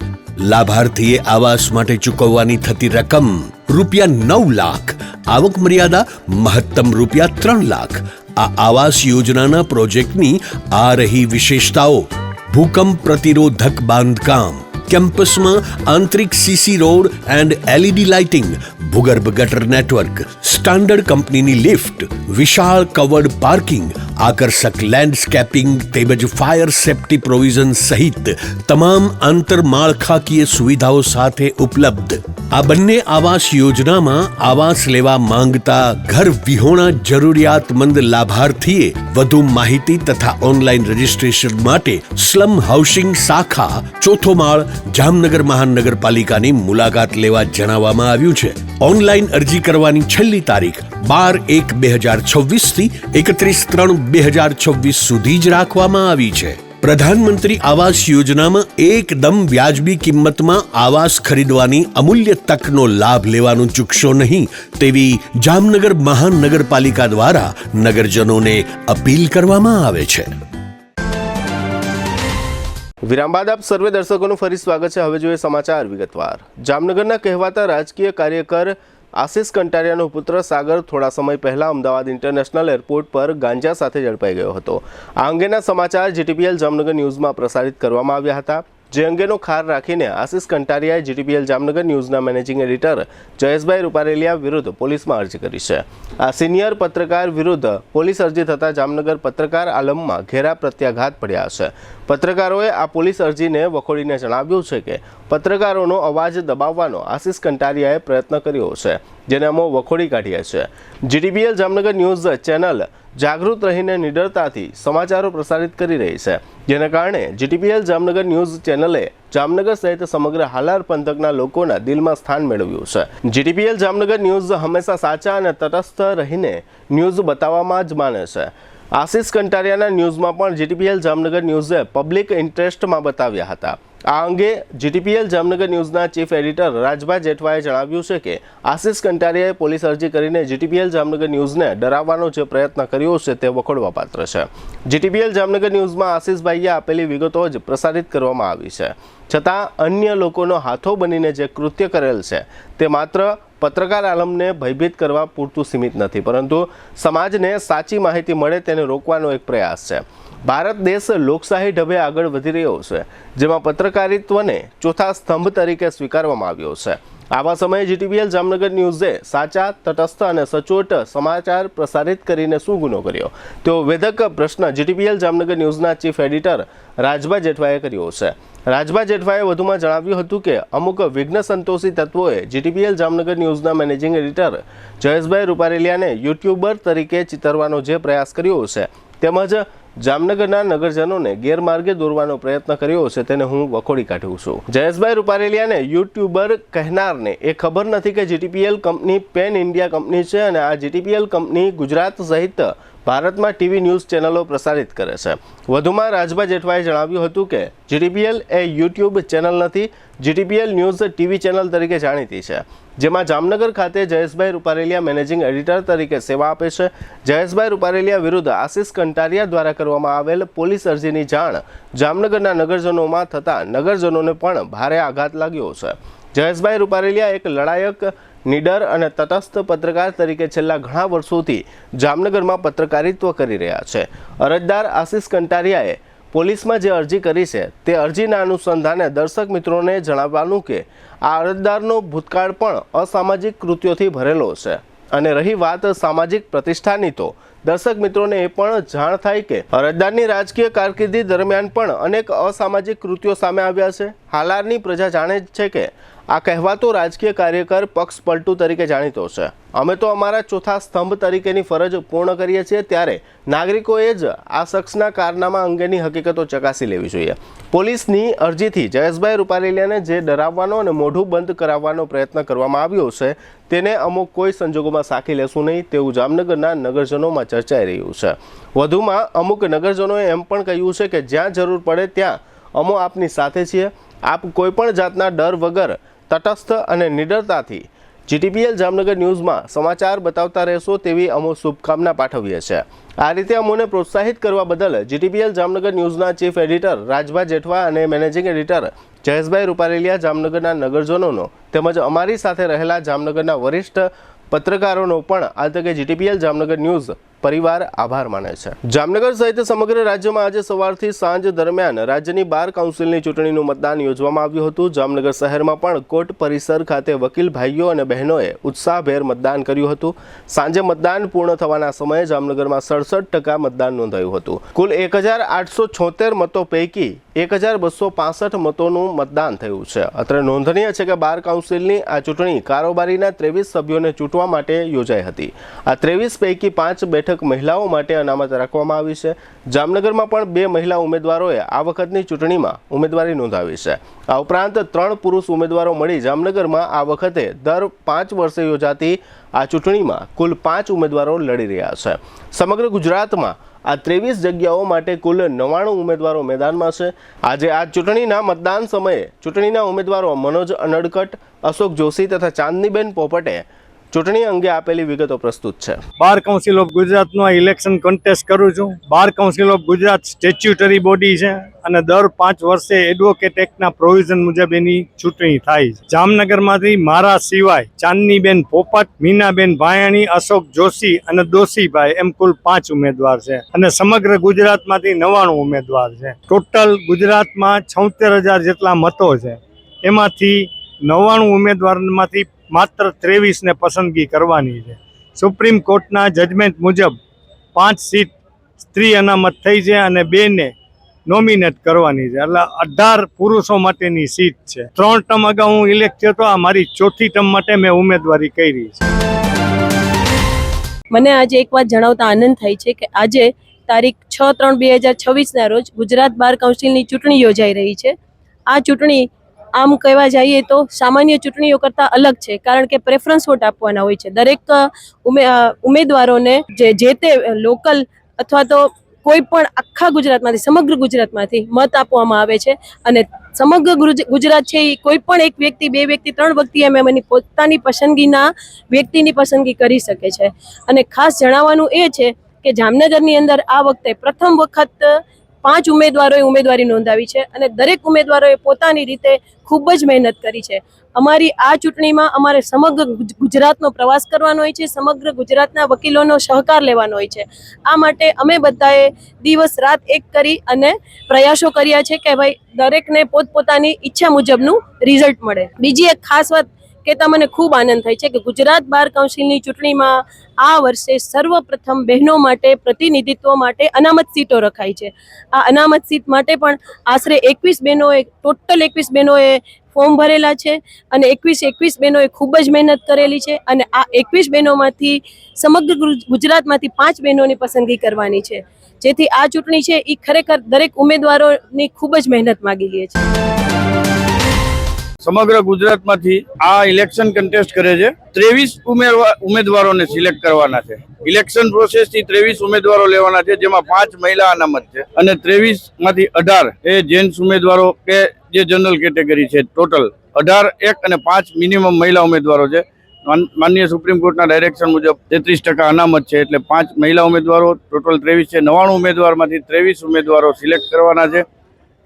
લાભાર્થીએ આવાસ માટે ચૂકવવાની થતી રકમ ₹9 લાખ. આવક મર્યાદા મહત્તમ ₹3 લાખ. આ આવાસ યોજનાના પ્રોજેક્ટની આ રહી વિશેષતાઓ. ભૂકંપ પ્રતિરોધક બાંધકામ, કેમ્પસમાં આંતરિક CC road and LED lighting, ભૂગર્ભ ગટર નેટવર્ક, સ્ટાન્ડર્ડ કંપનીની લિફ્ટ, વિશાળ કવર્ડ પાર્કિંગ, આકર્ષક લેન્ડસ્કેપિંગ તેમજ ફાયર સેફ્ટી પ્રોવિઝન સહિત તમામ આંતરમાળખાકીય સુવિધાઓ સાથે ઉપલબ્ધ. આ બંને આવાસ યોજનામાં આવાસ લેવા માંગતા ઘર વિહોણા જરૂરિયાતમંદ લાભાર્થીએ વધુ માહિતી તથા ઓનલાઈન રજીસ્ટ્રેશન માટે સ્લમ હાઉસિંગ શાખા ચોથો માળ જામનગર મહાનગરપાલિકાની મુલાકાત લેવા જણાવવામાં આવ્યું છે. ઓનલાઈન અરજી કરવાની છેલ્લી તારીખ 12/1/2026 થી 31/3/2026 સુધી જ રાખવામાં આવી છે. પ્રધાનમંત્રી આવાસ યોજનામાં એકદમ વ્યાજબી કિંમતમાં આવાસ ખરીદવાની અમૂલ્ય તકનો લાભ લેવાનું ચૂકશો નહીં તેવી જામનગર મહાનગરપાલિકા દ્વારા નગરજનોને અપીલ કરવામાં આવે છે. વિરામ બાદ આપ સર્વે દર્શકોનું ફરી સ્વાગત છે. હવે જોઈએ સમાચાર વિગતવાર. જામનગરના કહેવાતા રાજકીય કાર્યકર આશિષ કંટારિયાનો પુત્ર સાગર થોડા સમય પહેલા અમદાવાદ ઇન્ટરનેશનલ એરપોર્ટ પર ગાંજા સાથે ઝડપાઈ ગયો હતો. આ અંગેના સમાચાર જીટીપીએલ જામનગર ન્યૂઝમાં પ્રસારિત કરવામાં આવ્યા હતા. જે અંગેનો ખાર રાખીને આશિષ કંટારિયાએ જીટીપીએલ જામનગર ન્યૂઝના મેનેજિંગ એડિટર જયેશભાઈ રૂપારેલિયા વિરુદ્ધ પોલીસમાં અરજી કરી છે. આ સિનિયર પત્રકાર વિરુદ્ધ પોલીસ અરજી થતાં જામનગર પત્રકાર આલમમાં ઘેરા પ્રત્યાઘાત પડ્યા છે. પત્રકારોએ આ પોલીસ અરજીને વખોડીને જણાવ્યું છે કે પત્રકારોનો અવાજ દબાવવાનો આશિષ કંટારિયાએ પ્રયત્ન કર્યો છે, જેને અમે વખોડી કાઢ્યા છે. જીટીપીએલ જામનગર ન્યૂઝ ચેનલ જાગૃત રહીને નિડરતાથી સમાચારો પ્રસારિત કરી રહી છે, જેના કારણે જીટીપીએલ જામનગર ન્યૂઝ ચેનલે જામનગર સહિત સમગ્ર હાલાર પંથકના લોકોના દિલમાં સ્થાન મેળવ્યું છે. જીટીપીએલ જામનગર ન્યૂઝ હંમેશા સાચા અને તટસ્થ રહીને ન્યૂઝ બતાવવામાં જ માને છે. આશિષ કંટારિયાના ન્યૂઝમાં પણ જીટીપીએલ જામનગર ન્યૂઝે પબ્લિક ઇન્ટરેસ્ટમાં બતાવ્યા હતા. આ અંગે જીટીપીએલ જામનગર ન્યૂઝના ચીફ એડિટર રાજભા જેઠવાએ જણાવ્યું છે કે આશિષ કંટારિયાએ પોલીસ અરજી કરીને જીટીપીએલ જામનગર ન્યૂઝને ડરાવવાનો જે પ્રયત્ન કર્યો છે તે વખોડવાપાત્ર છે. જીટીપીએલ જામનગર ન્યૂઝમાં આશિષભાઈએ આપેલી વિગતો જ પ્રસારિત કરવામાં આવી છે, છતાં અન્ય લોકોનો હાથો બનીને જે કૃત્ય કરેલ છે તે માત્ર પત્રકાર આલમને ભયભીત કરવા પૂરતું સીમિત નથી, પરંતુ સમાજને સાચી માહિતી મળે તેને રોકવાનો એક પ્રયાસ છે. ભારત દેશ લોકશાહી ઢબે આગળ વધી રહ્યો છે, જેમાં પત્રકારિત્વને ચોથા સ્તંભ તરીકે સ્વીકારવામાં આવ્યો છે. આવા સમયે જીટીપીએલ જામનગર ન્યૂઝે સાચા, તટસ્થ અને સચોટ સમાચાર પ્રસારિત કરીને શું ગુનો કર્યો તેવો વેધક પ્રશ્ન જીટીપીએલ જામનગર ન્યૂઝના ચીફ એડિટર રાજભા જેઠવાએ કર્યો છે. રાજભા જેઠવાએ વધુમાં જણાવ્યું હતું કે અમુક વિઘ્ન સંતોષી તત્વોએ જીટીપીએલ જામનગર ન્યૂઝના મેનેજિંગ એડિટર જયેશભાઈ રૂપારેલિયાને યુટ્યુબર તરીકે ચિતરવાનો જે પ્રયાસ કર્યો છે તેમજ જામનગરના નગરજનોને ગેરમાર્ગે દોરવાનો પ્રયત્ન કર્યો છે તેને હું વખોડી કાઢું છું. જયેશભાઈ રૂપારેલિયાને યુટ્યુબર કહેનારને એ ખબર નથી કે GTPL company pen India company છે અને આ જીટીપીએલ કંપની ગુજરાત સહિત ભારતમાં ટીવી ન્યૂઝ ચેનલો પ્રસારિત કરે છે. વધુમાં રાજભા જેઠવાએ જણાવ્યું હતું કે જીટીપીએલ એ યુટ્યુબ ચેનલ નથી, જીટીપીએલ ન્યૂઝ ટીવી ચેનલ તરીકે જાણીતી છે, જેમાં જામનગર ખાતે જયેશભાઈ રૂપારેલિયા મેનેજિંગ એડિટર તરીકે સેવા આપે છે. જયેશભાઈ રૂપારેલિયા વિરુદ્ધ આશિષ કંટારિયા દ્વારા કરવામાં આવેલ પોલીસ અરજીની જાણ જામનગરના નગરજનોમાં થતાં નગરજનોને પણ ભારે આઘાત લાગ્યો છે. જયેશભાઈ રૂપારેલિયા એક લડાયક, નિડર અને તટસ્થ પત્રકાર તરીકે છેલ્લા ઘણા વર્ષોથી જામનગરમાં પત્રકારિત્વ કરી રહ્યા છે. અરજદાર આશિષ કંટારિયાએ પોલીસમાં જે અરજી કરી છે તે અરજીના અનુસંધાને દર્શક મિત્રોને જણાવવાનું કે આ અરજદારનો ભૂતકાળ પણ અસામાજિક કૃત્યોથી ભરેલો છે અને રહી વાત સામાજિક પ્રતિષ્ઠાની તો દર્શક મિત્રોને એ પણ જાણ થાય કે અરજદારની રાજકીય કારકિર્દી દરમિયાન પણ અનેક અસામાજિક કૃત્યો સામે આવ્યા છે. હાલારની પ્રજા જાણે છે કે આ કહેવાતો રાજકીય કાર્યકર પક્ષ પલટુ તરીકે જાણીતો છે. અમે તો અમારા ચોથા સ્તંભ તરીકેની ફરજ પૂર્ણ કરીએ છીએ, ત્યારે નાગરિકોએ જ આ શખ્સના કારનામા અંગેની હકીકતો ચકાસી લેવી જોઈએ. પોલીસની અરજીથી જયેશભાઈ રૂપારેલિયાને જે ડરાવવાનો અને મોઢું બંધ કરાવવાનો પ્રયત્ન કરવામાં આવ્યો છે તેને અમુક કોઈ સંજોગોમાં સાખી લેશું નહીં તેવું જામનગરના નગરજનોમાં ચર્ચાઈ રહ્યું છે. વધુમાં અમુક નગરજનોએ એમ પણ કહ્યું છે કે જ્યાં જરૂર પડે ત્યાં અમો આપની સાથે છીએ. આપ કોઈપણ જાતના ડર વગર તટસ્થ અને નિડરતાથી જીટીપીએલ જામનગર ન્યૂઝમાં સમાચાર બતાવતા રહેશો તેવી અમો શુભકામના પાઠવીએ છીએ. આ રીતે અમોને પ્રોત્સાહિત કરવા બદલ જીટીપીએલ જામનગર ન્યૂઝના ચીફ એડિટર રાજભા જેઠવા અને મેનેજિંગ એડિટર જયેશભાઈ રૂપારેલિયા જામનગરના નગરજનોનો તેમજ અમારી સાથે રહેલા જામનગરના વરિષ્ઠ પત્રકારોનો પણ આ તકે જીટીપીએલ જામનગર ન્યૂઝ પરિવાર આભાર માને છે. જામનગર સહિત સમગ્ર રાજ્યમાં આજે સવારથી સાંજ દરમિયાન રાજ્યની બાર કાઉન્સિલની ચૂંટણીનું મતદાન યોજવામાં આવ્યું હતું. જામનગર શહેરમાં પણ કોર્ટ પરિસર ખાતે વકીલ ભાઈઓ અને બહેનોએ ઉત્સાહભેર મતદાન કર્યું હતું. સાંજે મતદાન પૂર્ણ થવાના સમયે જામનગરમાં 67% મતદાન નોંધાયું હતું. કુલ 1876 મતો પૈકી 1265 મતોનું મતદાન થયું છે. અત્રે નોંધનીય છે કે બાર કાઉન્સિલની આ ચૂંટણી કારોબારીના 23 સભ્યોને ચૂંટવા માટે યોજાઈ હતી. આ 23 પૈકી 5 બેઠક મહિલાઓ માટે અનામત રાખવામાં આવી છે. જામનગરમાં પણ 2 મહિલા ઉમેદવારોએ આ વખતની ચૂંટણીમાં ઉમેદવારી નોંધાવી છે. આ ઉપરાંત 3 પુરુષ ઉમેદવારો મળી જામનગરમાં આ વખતે દર 5 વર્ષે યોજાતી આ ચૂંટણીમાં કુલ 5 ઉમેદવારો લડી રહ્યા છે. સમગ્ર ગુજરાતમાં આ 23 જગ્યાઓ માટે કુલ 99 ઉમેદવારો મેદાનમાં છે. આજે આ ચૂંટણીના મતદાન સમયે ચૂંટણીના ઉમેદવારો મનોજ અનડકટ, અશોક જોશી તથા ચાંદનીબેન પોપટે ચૂંટણી અંગે આપેલી વિગતો પ્રસ્તુત છે. બાર કાઉન્સિલ ઓફ ગુજરાતનો ઇલેક્શન કોન્ટેસ્ટ કરું છું. Bar council of Gujarat statutory body છે અને દર 5 વર્ષે એડવોકેટ એક્ટના પ્રોવિઝન મુજબ એની ચૂંટણી થાય છે. જામનગરમાંથી મારા સિવાય ચાંદનીબેન પોપટ, મીનાબેન ભાયાણી, અશોક જોશી અને દોશીભાઈ એમ કુલ 5 ઉમેદવાર છે અને સમગ્ર ગુજરાતમાંથી 99 ઉમેદવાર છે. ટોટલ ગુજરાતમાં 76,000 જેટલા મતો છે. એમાંથી 99 ઉમેદવારમાંથી માત્ર 23 ને પસંદગી કરવાની છે. સુપ્રીમ કોર્ટના જજમેન્ટ મુજબ 5 સીટ સ્ત્રી અનામત થઈ છે અને 2 ને નોમિનેટ કરવાની છે. એટલે 18 પુરુષો માટેની સીટ છે. 3 ટર્મ અગાઉ હું ઇલેક્ટ થયો હતો. આ મારી 4થી ટર્મ માટે મેં ઉમેદવારી કરી છે. મને આજે એક વાત જણાવતા આનંદ થાય છે કે આજે તારીખ 6/3/2026 રોજ ગુજરાત બાર કાઉન્સિલની ચૂંટણી યોજાઈ રહી છે. આ ચૂંટણી આમ કહેવા જઈએ તો સામાન્ય ચૂંટણીઓ કરતાં અલગ છે, કારણ કે પ્રેફરન્સ વોટ આપવાના હોય છે. દરેક ઉમેદવારોને જે તે લોકલ અથવા તો કોઈ પણ આખા ગુજરાતમાંથી, સમગ્ર ગુજરાતમાંથી મત આપવામાં આવે છે અને સમગ્ર ગુજરાત છે એ કોઈ પણ એક વ્યક્તિ, 2 વ્યક્તિ, 3 વ્યક્તિ એમ એની પોતાની પસંદગીના વ્યક્તિની પસંદગી કરી શકે છે. અને ખાસ જણાવવાનું એ છે કે જામનગરની અંદર આ વખતે પ્રથમ વખત 5 ઉમેદવારોએ ઉમેદવારી નોંધાવી છે અને દરેક ઉમેદવારોએ પોતાની રીતે ખૂબ જ મહેનત કરી છે. અમારી આ ચૂંટણીમાં અમારે સમગ્ર ગુજરાતનો પ્રવાસ કરવાનો હોય છે, સમગ્ર ગુજરાતના વકીલોનો સહકાર લેવાનો હોય છે. આ માટે અમે બધાએ દિવસ રાત એક કરી અને પ્રયાસો કર્યા છે કે ભાઈ દરેકને પોતપોતાની ઈચ્છા મુજબનું રિઝલ્ટ મળે. બીજી એક ખાસ વાત કહેતા મને ખૂબ આનંદ થાય છે કે ગુજરાત બાર કાઉન્સિલની ચૂંટણીમાં આ વર્ષે સર્વપ્રથમ બહેનો માટે પ્રતિનિધિત્વ માટે અનામત સીટો રખાઈ છે. આ અનામત સીટ માટે પણ આશરે 21 બહેનોએ ફોર્મ ભરેલા છે અને 21 બહેનોએ ખૂબ જ મહેનત કરેલી છે અને આ 21 બહેનોમાંથી સમગ્ર ગુજરાતમાંથી 5 બહેનોની પસંદગી કરવાની છે. જેથી આ ચૂંટણી છે એ ખરેખર દરેક ઉમેદવારોની ખૂબ જ મહેનત માગી લે છે. સમગ્ર ગુજરાતમાંથી આ ઇલેક્શન કન્ટેસ્ટ કરે છે. 23 ઉમેદવારોને સિલેક્ટ કરવાના છે. ઇલેક્શન પ્રોસેસથી 23 ઉમેદવારો લેવાના છે, જેમાં 5 મહિલા અનામત છે અને 23 માંથી 18 એ જેન્ટ્સ ઉમેદવારો કે જે જનરલ કેટેગરી છે. ટોટલ 18 એક અને 5 મિનિમમ મહિલા ઉમેદવારો છે. માનનીય સુપ્રીમ કોર્ટના ડાયરેક્શન મુજબ 33% અનામત છે, એટલે 5 મહિલા ઉમેદવારો ટોટલ 23 છે. 99 ઉમેદવારમાંથી 23 ઉમેદવારો સિલેક્ટ કરવાના છે.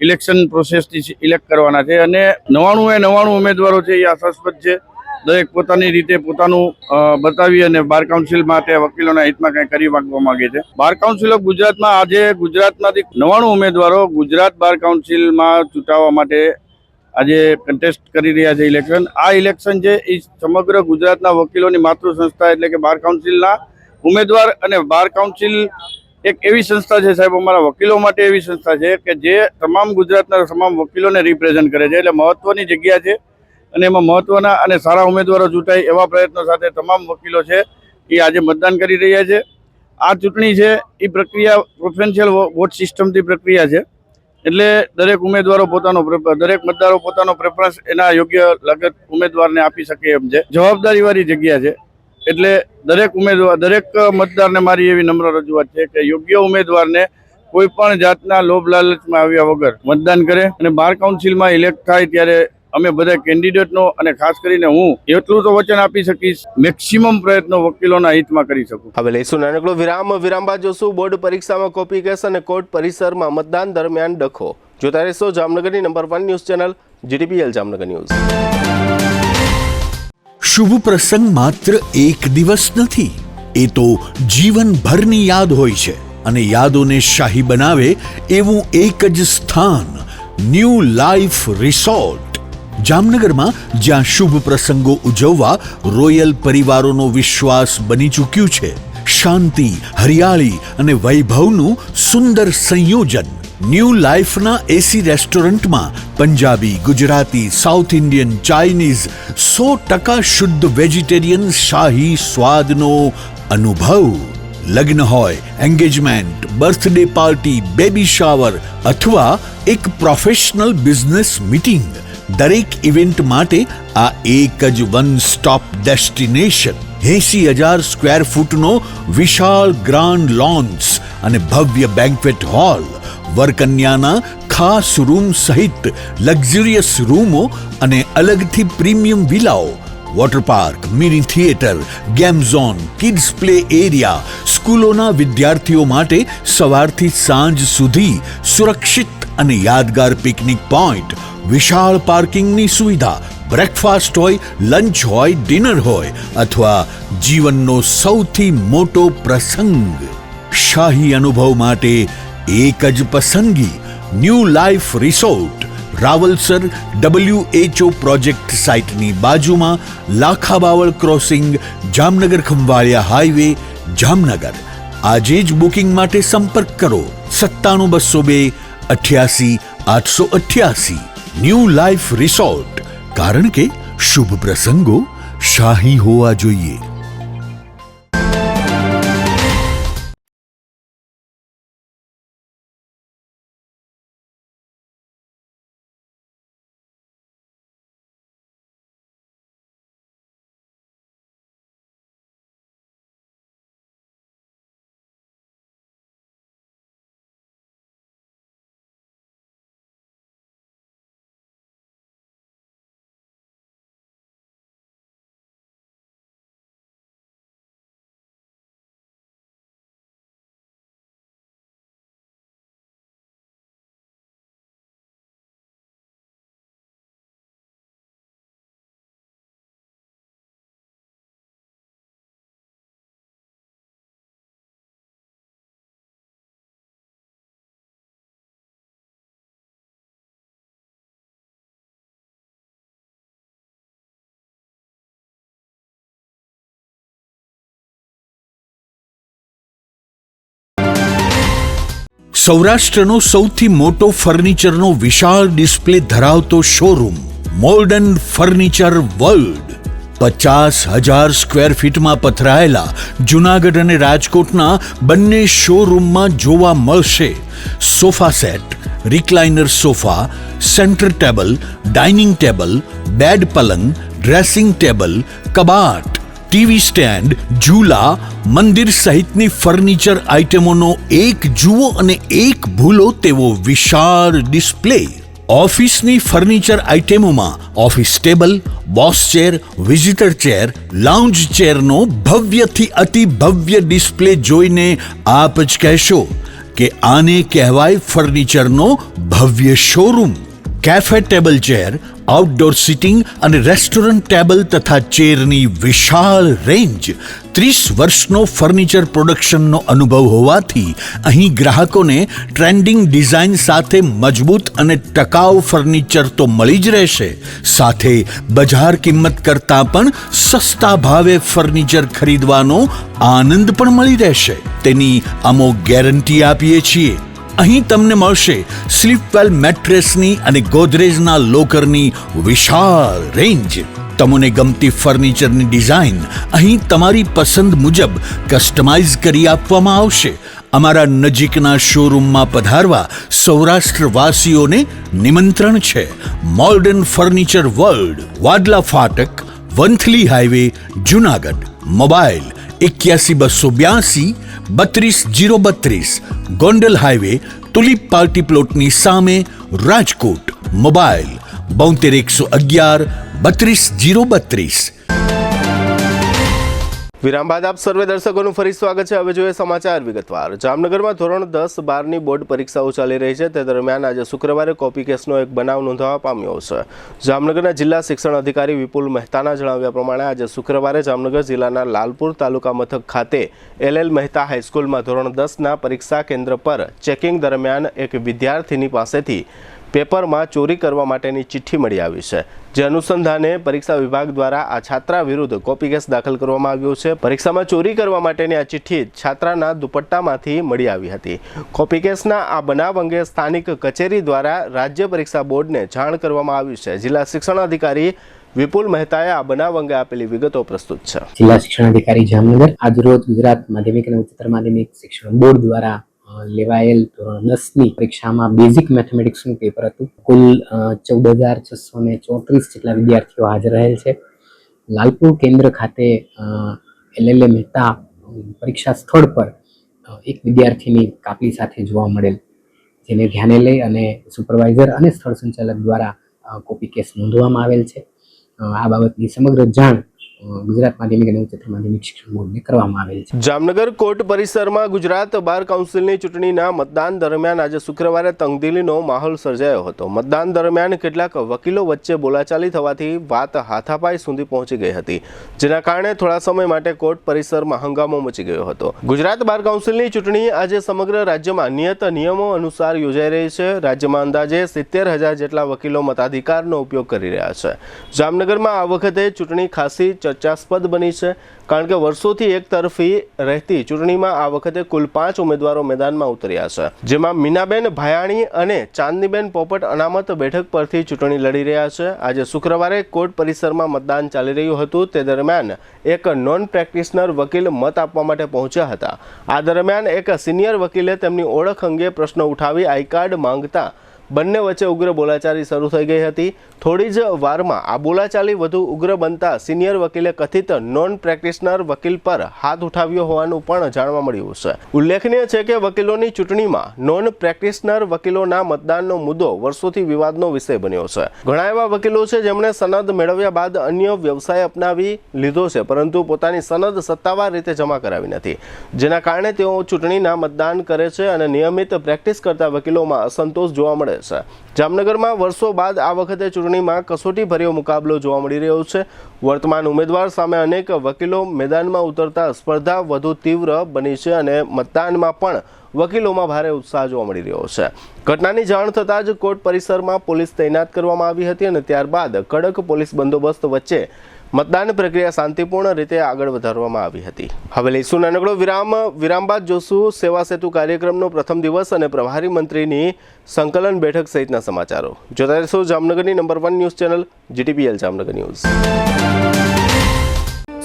ઇલેક્શન પ્રોસેસથી સિલેક્ટ કરવાના છે અને 99 ઉમેદવારો છે એ આશાસ્પદ છે. દરેક પોતાની રીતે પોતાનું બતાવી અને બાર કાઉન્સિલ માટે વકીલોના હિતમાં કંઈ કરી માંગવા માંગે છે. બાર કાઉન્સિલ ઓફ ગુજરાતમાં આજે ગુજરાતમાંથી 99 ઉમેદવારો ગુજરાત બાર કાઉન્સિલમાં ચૂંટાવા માટે આજે કન્ટેસ્ટ કરી રહ્યા છે ઇલેક્શન. આ ઇલેક્શન છે એ સમગ્ર ગુજરાતના વકીલોની માતૃ સંસ્થા એટલે કે બાર કાઉન્સિલના ઉમેદવાર અને બાર કાઉન્સિલ એક એવી સંસ્થા છે સાહેબ, અમારા વકીલો માટે એવી સંસ્થા છે કે જે તમામ ગુજરાતના તમામ વકીલોને રિપ્રેઝન્ટ કરે છે. એટલે મહત્વની જગ્યા છે અને એમાં મહત્વના અને સારા ઉમેદવારો ચૂંટાય એવા પ્રયત્નો સાથે તમામ વકીલો છે એ આજે મતદાન કરી રહ્યા છે. આ ચૂંટણી છે એ પ્રક્રિયા પ્રેફરન્શિયલ વોટ સિસ્ટમથી પ્રક્રિયા છે. એટલે દરેક ઉમેદવારો દરેક મતદારો પોતાનો પ્રેફરન્સ એના યોગ્ય લાગત ઉમેદવારને આપી શકે એમ છે. જવાબદારીવાળી જગ્યા છે. એટલે દરેક મતદારને મારી એવી નમ્ર રજૂઆત છે કે યોગ્ય ઉમેદવારને કોઈ પણ જાતના લોભ લાલચમાં આવ્યા વગર મતદાન કરે અને બાર કાઉન્સિલમાં ઇલેક્ટ થાય ત્યારે અમે બધા કેન્ડિડેટનો અને ખાસ કરીને હું એટલું તો વચન આપી શકીશ, મેક્સિમમ પ્રયત્નો વકીલોના હિતમાં કરી શકું. હવે લઈશું નાનકડો વિરામ બાદ જોશું બોર્ડ પરીક્ષામાં કોપી કેસ અને કોર્ટ પરિસરમાં મતદાન દરમિયાન ડખો. જોતા રહેશો જામનગરની number 1 news channel GTPL Jamnagar news. શુભ પ્રસંગ માત્ર એક દિવસ નથી, એ તો જીવનભરની યાદ હોય છે, અને યાદોને શાહી બનાવે એવું એક જ સ્થાન, ન્યૂ લાઈફ રિસોર્ટ જામનગરમાં, જ્યાં શુભ પ્રસંગો ઉજવવા રોયલ પરિવારોનો વિશ્વાસ બની ચૂક્યું છે. શાંતિ, હરિયાળી અને વૈભવનું સુંદર સંયોજન. ન્યૂ લાઈફના એસી રેસ્ટોરન્ટમાં Punjabi, Gujarati, south Indian, Chinese, 100% શુદ્ધ વેજીટેરિયન શાહી સ્વાદનો અનુભવ. લગ્ન હોય, engagement, birthday party, baby shower અથવા એક પ્રોફેશનલ બિઝનેસ મીટિંગ, દરેક ઇવેન્ટ માટે આ એક જ વન સ્ટોપ ડેસ્ટિનેશન. 80,000 સ્ક્વેર ફૂટનો વિશાળ ગ્રાન્ડ લોન્સ અને ભવ્ય બેન્ક્વેટ હોલ, વરકન્યાના ખાસ રૂમ સહિત લક્ઝરિયસ રૂમો અને અલગથી પ્રીમિયમ વિલાઓ, water park, mini theatre, game zone, kids play area, સ્કૂલોના વિદ્યાર્થીઓ માટે સવારથી સાંજ સુધી સુરક્ષિત અને યાદગાર પિકનિક પોઈન્ટ, વિશાળ પાર્કિંગની સુવિધા, બ્રેકફાસ્ટ હોય, લંચ હોય, ડિનર હોય અથવા જીવનનો સૌથી મોટો પ્રસંગ. શાહી અનુભવ માટે એક જ પસંદગી, new life resort, Rawalsar WHO project સાઇટની બાજુમાં, લાખાબાવળ ક્રોસિંગ, જામનગર ખંભાળિયા હાઈવે, જામનગર. આજે જ બુકિંગ માટે સંપર્ક કરો 97 202 88 888. ન્યૂ લાઈફ રિસોર્ટ, કારણ કે શુભ પ્રસંગો શાહી હોવા જોઈએ. સૌરાષ્ટ્રનો સૌથી મોટો ફર્નિચરનો વિશાળ ડિસ્પ્લે ધરાવતો showroom, modern furniture world. 50,000 square ફીટમાં પથરાયેલા જુનાગઢ અને રાજકોટના બંને શોરૂમમાં જોવા મળશે sofa set, recliner sofa, centre table, dining table, bed પલંગ, ડ્રેસિંગ ટેબલ, કબાટ, ટીવી સ્ટેન્ડ, ઝૂલા, મંદિર સહિતની ફર્નિચર આઇટમોનો એક જુઓ અને એક ભૂલો તેવો વિશાળ ડિસ્પ્લે. ઓફિસની ફર્નિચર આઇટમોમાં office table, boss chair, visitor chair, lounge ચેરનો ભવ્યથી અતિ ભવ્ય ડિસ્પ્લે જોઈને આપ જ કહેશો કે આને કહેવાય ફર્નિચરનો ભવ્ય showroom. Cafe table chair, outdoor sitting અને રેસ્ટોરન્ટ ટેબલ તથા ચેરની વિશાળ રેન્જ. 30 વર્ષનો ફર્નિચર પ્રોડક્શનનો અનુભવ હોવાથી અહીં ગ્રાહકોને ટ્રેન્ડિંગ ડિઝાઇન સાથે મજબૂત અને ટકાઉ ફર્નિચર તો મળી જ રહેશે, સાથે બજાર કિંમત કરતાં પણ સસ્તા ભાવે ફર્નિચર ખરીદવાનો આનંદ પણ મળી રહેશે, તેની અમો ગેરંટી આપીએ છીએ. અહીં તમને મળશે સ્લીપવેલ મેટ્રેસની અને ગોદરેજના લોકરની વિશાળ રેન્જ. તમને ગમતી ફર્નિચરની ડિઝાઇન અહીં તમારી પસંદ મુજબ કસ્ટમાઇઝ કરી આપવામાં આવશે. અમારા નજીકના શોરૂમમાં પધારવા સૌરાષ્ટ્રવાસીઓને નિમંત્રણ છે. મોર્ડન ફર્નિચર વર્લ્ડ, વાડલા ફાટક, Vanthali highway, Junagadh. Mobile 81 282 32 032, Gondal highway, tulip party પ્લોટની સામે, રાજકોટ. મોબાઈલ 72 111 32 032. વિરામ બાદ આપ સર્વે દર્શકોનું ફરી સ્વાગત છે. હવે જોઈએ સમાચાર વિગતવાર. જામનગરમાં ધોરણ 10-12ની બોર્ડ પરીક્ષાઓ ચાલી રહી છે. તે દરમિયાન આજે શુક્રવારે કોપી કેસનો એક બનાવ નોંધવા પામ્યો છે. જામનગરના જિલ્લા શિક્ષણ અધિકારી વિપુલ મહેતાના જણાવ્યા પ્રમાણે આજે શુક્રવારે જામનગર જિલ્લાના લાલપુર તાલુકા મથક ખાતે LL મહેતા હાઈસ્કૂલમાં ધોરણ 10ના પરીક્ષા કેન્દ્ર પર ચેકિંગ દરમિયાન એક વિદ્યાર્થીની પાસેથી પેપરમાં ચોરી કરવા માટેની ચિઠ્ઠી મળી આવી છે. જે અનુસંધાને પરીક્ષા વિભાગ દ્વારા આ છાત્રા વિરુદ્ધ કોપી કેસ દાખલ કરવામાં આવ્યો છે. પરીક્ષામાં ચોરી કરવા માટેની આ ચિઠ્ઠી છાત્રાના દુપટ્ટામાંથી મળી આવી હતી. કોપી કેસના આ બનાવ અંગે સ્થાનિક કચેરી દ્વારા રાજ્ય પરીક્ષા બોર્ડને જાણ કરવામાં આવી છે. જિલ્લા શિક્ષણ અધિકારી વિપુલ મહેતાએ આ બનાવ અંગે આપેલી વિગતો પ્રસ્તુત છે. જિલ્લા શિક્ષણ અધિકારી જામનગર આજરોજ ગુજરાત માધ્યમિક અને ઉચ્ચતર માધ્યમિક શિક્ષણ બોર્ડ દ્વારા લેવાયેલ ધોરણ 10ની પરીક્ષામાં બેઝિક મેથેમેટિક્સનું પેપર હતું. કુલ 14,634 જેટલા વિદ્યાર્થીઓ હાજર રહેલ છે. લાલપુર કેન્દ્ર ખાતે LL મહેતા પરીક્ષા સ્થળ પર એક વિદ્યાર્થીની કાપલી સાથે જોવા મળેલ, જેને ધ્યાને લઈ અને સુપરવાઇઝર અને સ્થળ સંચાલક દ્વારા કોપી કેસ નોંધવામાં આવેલ છે. આ બાબતની સમગ્ર જાણ ગુજરાત માધ્યમિક અને ઉચ્ચતર માધ્યમિક શિક્ષણ બોર્ડને કરવામાં આવેલ છે. જામનગર કોર્ટ પરિસરમાં ગુજરાત બાર કાઉન્સિલની ચૂંટણીના મતદાન દરમિયાન આજે શુક્રવારે તંગદિલીનો માહોલ સર્જાયો હતો. મતદાન દરમિયાન કેટલાક વકીલો વચ્ચે બોલાચાલી થવાથી વાત હાથાપાઈ સુધી પહોંચી ગઈ હતી, જેના કારણે થોડા સમય માટે કોર્ટ પરિસરમાં હંગામો મચી ગયો હતો. ગુજરાત બાર કાઉન્સિલની ચૂંટણી આજે સમગ્ર રાજ્યમાં નિયત નિયમો અનુસાર યોજાઈ રહી છે. રાજ્યમાં અંદાજે 70,000 જેટલા વકીલો મતાધિકારનો ઉપયોગ કરી રહ્યા છે. જામનગરમાં આ વખતે ચૂંટણી ખાસી ચર્ચાસ્પદ બની છે, કારણ કે વર્ષોથી એક તરફી રહેતી ચૂંટણીમાં આ વખતે કુલ 5 ઉમેદવારો મેદાનમાં ઉતર્યા છે, જેમાં મીનાબેન ભાયાણી અને ચાંદનીબેન પોપટ અનામત બેઠક પરથી ચૂંટણી લડી રહ્યા છે. આજે શુક્રવારે કોર્ટ પરિસરમાં મતદાન ચાલી રહ્યું હતું. તે દરમિયાન એક નોન પ્રેક્ટિશનર વકીલ મત આપવા માટે પહોંચ્યા હતા. આ દરમિયાન એક સિનિયર વકીલે તેમની ઓળખ અંગે પ્રશ્ન ઉઠાવી આઈ કાર્ડ માંગતા બંને વચ્ચે ઉગ્ર બોલાચાલી શરૂ થઈ ગઈ હતી. થોડી જ વારમાં આ બોલાચાલી વધુ ઉગ્ર બનતા સિનિયર વકીલે કથિત નોન પ્રેક્ટિશનર વકીલ પર હાથ ઉઠાવ્યો હોવાનું પણ જાણવા મળ્યું છે. ઉલ્લેખનીય છે કે વકીલોની ચૂંટણીમાં નોન પ્રેક્ટિશનર વકીલોના મતદાનનો મુદ્દો વર્ષોથી વિવાદનો વિષય બન્યો છે. ઘણા એવા વકીલો છે જેમણે સનદ મેળવ્યા બાદ અન્ય વ્યવસાય અપનાવી લીધો છે, પરંતુ પોતાની સનદ સત્તાવાર રીતે જમા કરાવી નથી, જેના કારણે તેઓ ચૂંટણીના મતદાન કરે છે અને નિયમિત પ્રેક્ટિસ કરતા વકીલોમાં અસંતોષ જોવા મળે છે. જામનગરમાં વર્ષો બાદ આ વખતે ચૂંટણીમાં કસોટી ભર્યો મુકાબલો જોવા મળી રહ્યો છે. વર્તમાન ઉમેદવાર સામે અનેક વકીલો મેદાનમાં ઉતરતા સ્પર્ધા વધુ તીવ્ર બની છે અને મતદાનમાં પણ વકીલોમાં ભારે ઉત્સાહ જોવા મળી રહ્યો છે. ઘટનાની જાણ થતાં જ કોર્ટ પરિસરમાં પોલીસ તૈનાત કરવામાં આવી હતી અને ત્યારબાદ કડક પોલીસ બંદોબસ્ત વચ્ચે મતદાન પ્રક્રિયા શાંતિપૂર્ણ રીતે આગળ વધારવામાં આવી હતી. હવે લઈશું નાનકડો વિરામ બાદ જોશું સેવા સેતુ કાર્યક્રમનો પ્રથમ દિવસ અને પ્રભારી મંત્રીની સંકલન બેઠક સહિતના સમાચારો. જોતા રહેશો જામનગરની number 1 news channel GTPL Jamnagar news.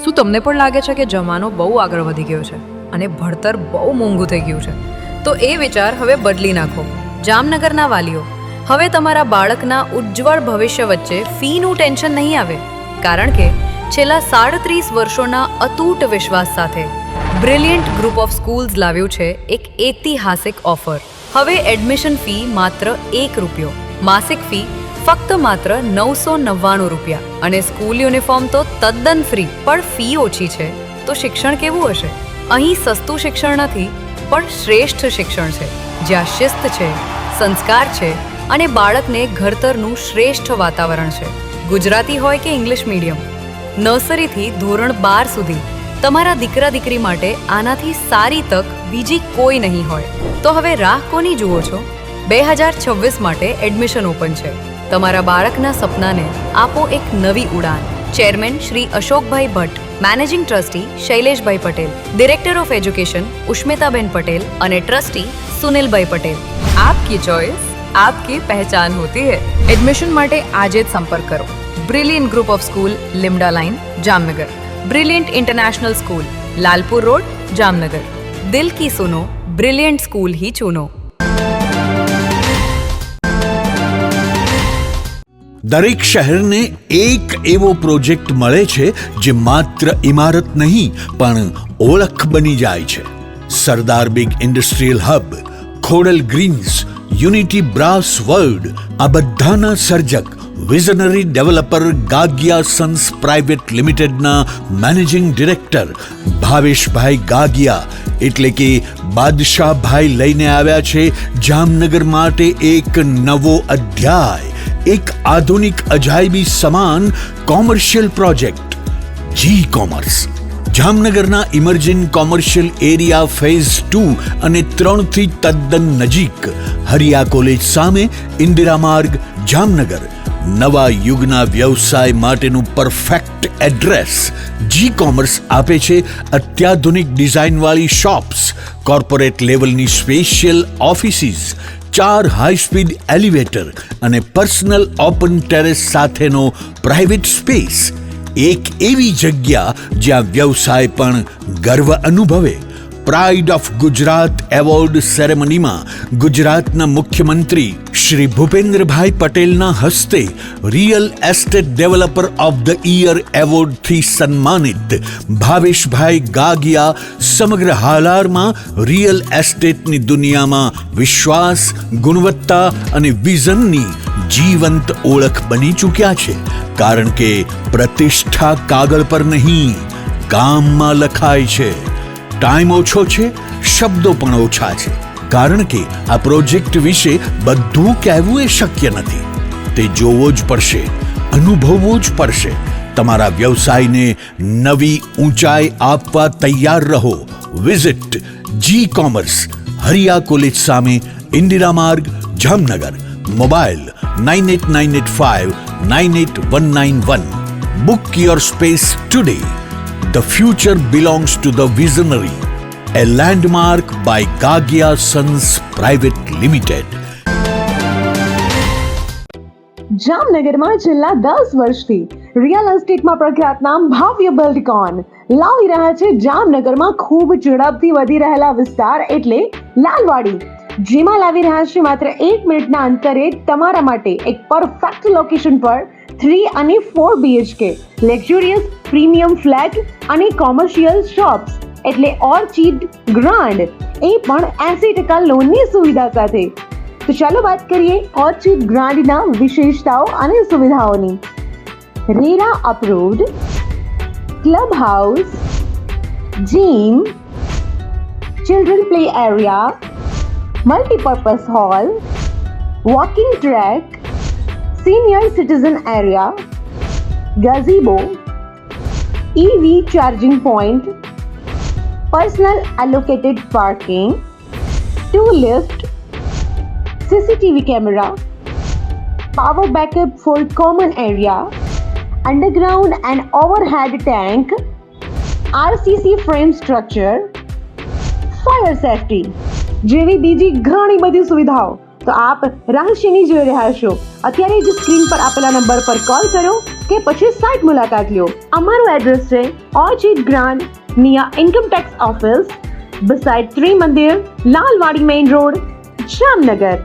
શું તમને પણ લાગે છે કે જમાનો બહુ આગળ વધી ગયો છે અને ભણતર બહુ મોંઘું થઈ ગયું છે? તો એ વિચાર હવે બદલી નાખો. જામનગરના વાલીઓ, હવે તમારા બાળકના ઉજ્જવળ ભવિષ્ય વચ્ચે ફીનું ટેન્શન નહીં આવે, કારણ કે છેલ્લા 37 વર્ષોના અતૂટ વિશ્વાસ સાથે બ્રિલિયન્ટ ગ્રુપ ઓફ સ્કૂલ્સ લાવ્યું છે એક ઐતિહાસિક ઓફર. હવે એડમિશન ફી માત્ર ₹1, માસિક ફી ફક્ત માત્ર ₹999 અને સ્કૂલ યુનિફોર્મ તો તદ્દન ફ્રી. પણ ફી ઓછી છે તો શિક્ષણ કેવું હશે? અહીં સસ્તું શિક્ષણ નથી, પણ શ્રેષ્ઠ શિક્ષણ છે, જ્યાં શિસ્ત છે, સંસ્કાર છે અને બાળકને ઘડતરનું શ્રેષ્ઠ વાતાવરણ છે. ગુજરાતી હોય કે ઇંગ્લિશ મીડિયમ, નર્સરીથી ધોરણ 12 સુધી તમારા દીકરા દીકરી માટે આનાથી સારી તક બીજી કોઈ નહીં હોય. તો હવે રાહ કોની જુઓ છો? 2026 માટે એડમિશન ઓપન છે. તમારા બાળકના સપનાને આપો એક નવી ઉડાન. Chairman Shri Ashokbhai Bhatt, managing trustee Shaileshbhai Patel, director of education Ushmitaben Patel અને ટ્રસ્ટી સુનિલભાઈ પટેલ. આપકી ચોઇસ आपकी पहचान होती है. एडमिशन માટે આજે જ સંપર્ક કરો. Brilliant group of school, Limda line, Jamnagar. Brilliant international school, Lalpur road, Jamnagar. દિલ કી સુનો, બ્રિલિયન્ટ સ્કૂલ ही चुनो. દરેક શહેરને એક એવો પ્રોજેક્ટ મળે છે જે માત્ર ઇમારત નહીં પણ ઓળખ બની જાય છે. Sardar big industrial hub, Khodal greens, unity brass world, આ બધાના સર્જક visionary developer Gagiya sons private લિમિટેડના મેનેજિંગ ડિરેક્ટર ભાવેશભાઈ ગાગિયા એટલે કે બાદશાહભાઈ લઈને આવ્યા છે જામનગર માટે એક નવો અધ્યાય, એક આધુનિક અજાયબી સમાન કોમર્શિયલ પ્રોજેક્ટ જી કોમર્સ. જામનગરના ઇમર્જિંગ કોમર્શિયલ એરિયા ફેઝ 2 અને 3 થી તદ્દન નજીક હરિયા કોલેજ સામે ઇન્દિરા માર્ગ જામનગર. નવા યુગના વ્યવસાય માટેનું પરફેક્ટ એડ્રેસ. જી કોમર્સ આપે છે અત્યાધુનિક ડિઝાઇનવાળી શોપ્સ, કોર્પોરેટ લેવલની special offices, 4 high speed elevator અને પર્સનલ ઓપન ટેરેસ સાથેનો પ્રાઇવેટ સ્પેસ. એક એવી જગ્યા જ્યાં વ્યવસાય પણ ગર્વ અનુભવે. પ્રાઇડ ઓફ ગુજરાત એવોર્ડ સેરેમનીમાં ગુજરાતના મુખ્યમંત્રી શ્રી ભૂપેન્દ્રભાઈ પટેલના હસ્તે real estate developer of the year એવોર્ડથી સન્માનિત ભાવેશભાઈ ગાગિયા સમગ્ર હાલારમાં રિયલ એસ્ટેટની દુનિયામાં વિશ્વાસ, ગુણવત્તા અને વિઝનની જીવંત ઓળખ બની ચૂક્યા છે. કારણ કે પ્રતિષ્ઠા કાગળ પર નહીં, કામમાં લખાય છે. ટાઈમ ઓછો છે, શબ્દો પણ ઓછા છે, કારણ કે આ પ્રોજેક્ટ વિશે બધું કહેવું એ શક્ય નથી. તે જોવો જ પડશે, અનુભવવો જ પડશે. તમારા વ્યવસાયને નવી ઊંચાઈ આપવા તૈયાર રહો. વિઝિટ જી કોમર્સ, હરિયા કોલેજ સામે, ઇન્દિરા માર્ગ, Jamnagar. Mobile 9898598191. Book your space today. The future belongs to the visionary. A landmark by Gagia Sons Private Limited. જામનગરમાં છેલ્લા 10 વર્ષથી રિયલ એસ્ટેટમાં પ્રખ્યાત નામ ભવ્ય બિલ્ડકોન લાવી રહ્યા છે જામનગરમાં ખૂબ ઝડપથી વધી રહેલા વિસ્તાર એટલે લાલવાડી, જેમાં લાવી રહ્યા છે માત્ર 1 મિનિટના અંતરે તમારા માટે એક પરફેક્ટ લોકેશન પર 3 અને 4 BHK લક્ઝુરિયસ પ્રીમિયમ ફ્લેટ અને કોમર્શિયલ શોપ્સ એટલે ઓર્ચિડ ગ્રાન્ડ, એ પણ 80% લોનની સુવિધા સાથે. તો ચાલો વાત કરીએ ઓર્ચિડ ગ્રાન્ડના વિશેષતાઓ અને સુવિધાઓની. RERA approved, club house, gym, children play area, multipurpose hall, walking track, senior citizen area, gazebo, EV charging point, personal allocated parking, 2 lift, CCTV camera, power backup for common area, underground and overhead tank, RCC frame structure, fire safety જેવી બીજી ઘણી બધી સુવિધાઓ. તો આપ રહસ્યની જોઈ રહ્યા છો. અત્યારે જ સ્ક્રીન પર આપેલા નંબર પર કોલ કરો કે પછી સાઇટ મુલાકાત લો. અમારું એડ્રેસ છે orchid grand near income tax office, beside Trimandir, Lalwadi main road, Jamnagar.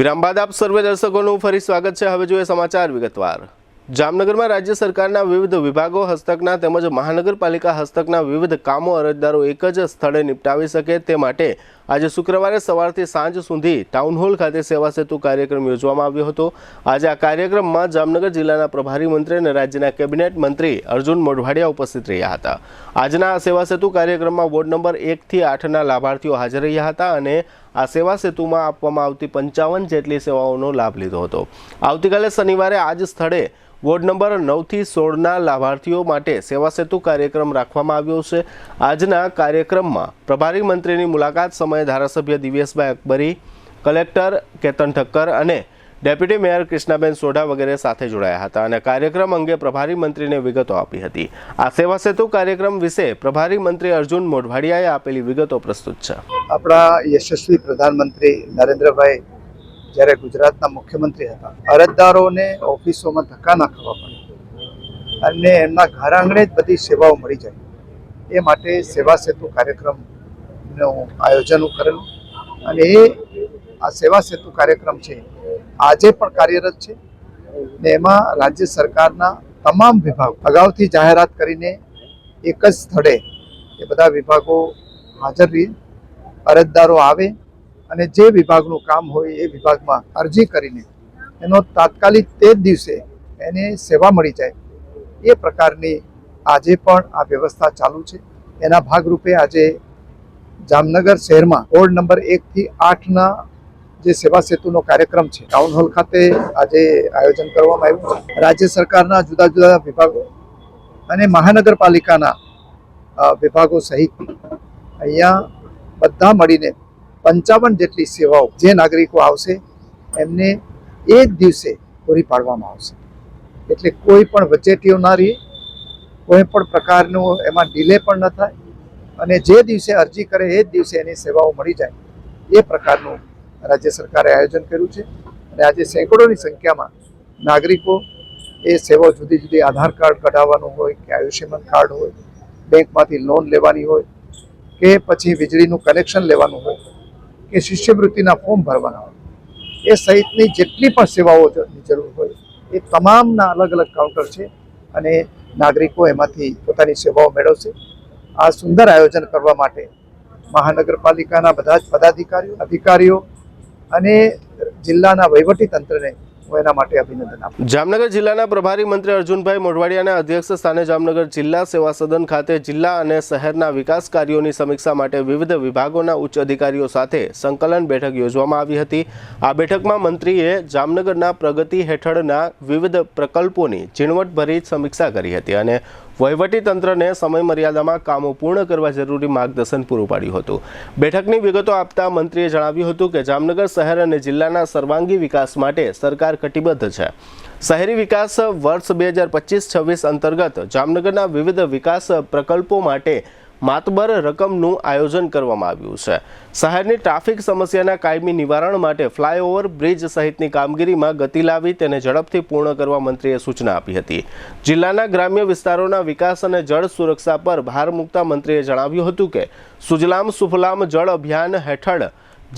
વિરામ બાદ આપ સર્વે દર્શકોનું ફરી સ્વાગત છે. હવે જોઈએ સમાચાર વિગતવાર. જામનગરમાં રાજ્ય સરકારના વિવિધ વિભાગો હસ્તકના તેમજ મહાનગરપાલિકા હસ્તકના વિવિધ કામો અરજદારો એક જ સ્થળે નિપટાવી શકે તે માટે આજે શુક્રવારે સવારથી સાંજ સુધી ટાઉન હોલ ખાતે સેવા સેતુ કાર્યક્રમ યોજવામાં આવ્યો હતો. આજે આ કાર્યક્રમમાં જામનગર જિલ્લાના પ્રભારી મંત્રી અને રાજ્યના કેબિનેટ મંત્રી અર્જુન મોઢવાડિયા ઉપસ્થિત રહ્યા હતા. આજના આ સેવા સેતુ કાર્યક્રમમાં વોર્ડ નંબર 1 થી 8ના લાભાર્થીઓ હાજર રહ્યા હતા અને આ સેવા સેતુમાં આપવામાં આવતી 55 જેટલી સેવાઓનો લાભ લીધો હતો. આવતીકાલે શનિવારે આ જ સ્થળે વોર્ડ નંબર 9 થી 16ના લાભાર્થીઓ માટે સેવા સેતુ કાર્યક્રમ રાખવામાં આવ્યો છે. આજના કાર્યક્રમમાં પ્રભારી મંત્રીની મુલાકાત સમયે ધારાસભ્ય દિવ્યેશભાઈ અકબરી, કલેક્ટર કેતન ઠક્કર અને ડેપ્યુટી મેયર કૃષ્ણાબેન સોઢા વગેરે સાથે જોડાયા હતા અને કાર્યક્રમ અંગે પ્રભારી મંત્રીને વિગતો આપી હતી. આ સેવા સેતુ કાર્યક્રમ વિશે પ્રભારી મંત્રી અર્જુન મોઢવાડિયાએ આપેલી વિગતો પ્રસ્તુત છે. આપણા યશસ્વી પ્રધાનમંત્રી નરેન્દ્રભાઈ જ્યારે ગુજરાતના મુખ્યમંત્રી હતા, અરજદારોને ઓફિસોમાં ધક્કા ના ખાવા પડે અને એમના ઘર આંગણે જ બધી સેવાઓ મળી જાય, એ માટે સેવા સેતુ કાર્યક્રમનું આયોજન કરેલું અને આ સેવા સેતુ કાર્યક્રમ છે આજે પણ કાર્યરત છે ને એમાં રાજ્ય સરકારના તમામ વિભાગ અગાઉથી જાહેરાત કરીને એક જ સ્થળે એ બધા વિભાગો હાજર રહી, અરજદારો આવે અને જે વિભાગનું કામ હોય એ વિભાગમાં અરજી કરીને એનો તાત્કાલિક તે જ દિવસે એને સેવા મળી જાય એ પ્રકારની આજે પણ આ વ્યવસ્થા ચાલુ છે. એના ભાગરૂપે આજે જામનગર શહેરમાં વોર્ડ નંબર 1 થી 8ના જે સેવા સેતુનો કાર્યક્રમ છે ટાઉન હોલ ખાતે આજે આયોજન કરવામાં આવ્યું છે. રાજ્ય સરકારના જુદા જુદા વિભાગો અને મહાનગરપાલિકાના વિભાગો સહિત અહીંયા બધા મળીને 55 જેટલી સેવાઓ જે નાગરિકો આવશે એમને એક દિવસે પૂરી પાડવામાં આવશે. એટલે કોઈ પણ વચેટીઓ ના રહે, કોઈ પણ પ્રકારનું એમાં ડિલે પણ ન થાય અને જે દિવસે અરજી કરે એ જ દિવસે એની સેવાઓ મળી જાય એ પ્રકારનું રાજ્ય સરકારે આયોજન કર્યું છે. અને આજે સેંકડોની સંખ્યામાં નાગરિકો એ સેવાઓ જુદી જુદી આધાર કાર્ડ કઢાવવાનું હોય કે આયુષ્યમાન કાર્ડ હોય, બેંકમાંથી લોન લેવાની હોય કે પછી વીજળીનું કનેક્શન લેવાનું હોય કે શિષ્યવૃત્તિના ફોર્મ ભરવાના હોય, એ સહિતની જેટલી પણ સેવાઓની જરૂર હોય એ તમામના અલગ અલગ કાઉન્ટર છે અને નાગરિકો એમાંથી પોતાની સેવાઓ મેળવશે. આ સુંદર આયોજન કરવા માટે મહાનગરપાલિકાના બધા જ પદાધિકારીઓ, અધિકારીઓ અને જિલ્લાના વહીવટી તંત્રને હું એના માટે અભિનંદન આપું. જામનગર જિલ્લાના પ્રભારી મંત્રી અર્જુનભાઈ મોઢવાડિયાના અધ્યક્ષ સ્થાને જામનગર જિલ્લા સેવા સદન ખાતે જિલ્લા અને શહેરના વિકાસ કાર્યોની સમીક્ષા માટે વિવિધ વિભાગોના ઉચ્ચ અધિકારીઓ સાથે સંકલન બેઠક યોજવામાં આવી હતી. આ બેઠકમાં મંત્રીએ જામનગરના પ્રગતિ હેઠળના વિવિધ પ્રકલ્પોની ઝીણવટભરી સમીક્ષા કરી હતી અને વહીવટી તંત્રને સમય મર્યાદામાં કામો પૂર્ણ કરવા જરૂરી માર્ગદર્શન પૂરું પાડ્યું હતું. બેઠકની વિગતો આપતા મંત્રીએ જણાવ્યું હતું કે જામનગર શહેર અને જિલ્લાના સર્વાંગી વિકાસ માટે સરકાર કટિબદ્ધ છે. શહેરી વિકાસ વર્ષ 2025-26 અંતર્ગત જામનગરના વિવિધ વિકાસ પ્રકલ્પો માટે માતબર રકમનું આયોજન કરવામાં આવ્યું છે. શહેરની ટ્રાફિક સમસ્યાના કાયમી નિવારણ માટે ફ્લાયઓવર, બ્રિજ સહિતની કામગીરીમાં ગતિ લાવી તેને ઝડપથી પૂર્ણ કરવા મંત્રીએ સૂચના આપી હતી. જિલ્લાના ગ્રામ્ય વિસ્તારોના વિકાસ અને જળ સુરક્ષા પર ભાર મૂકતા મંત્રીએ જણાવ્યું હતું કે સુજલામ સુફલામ જળ અભિયાન હેઠળ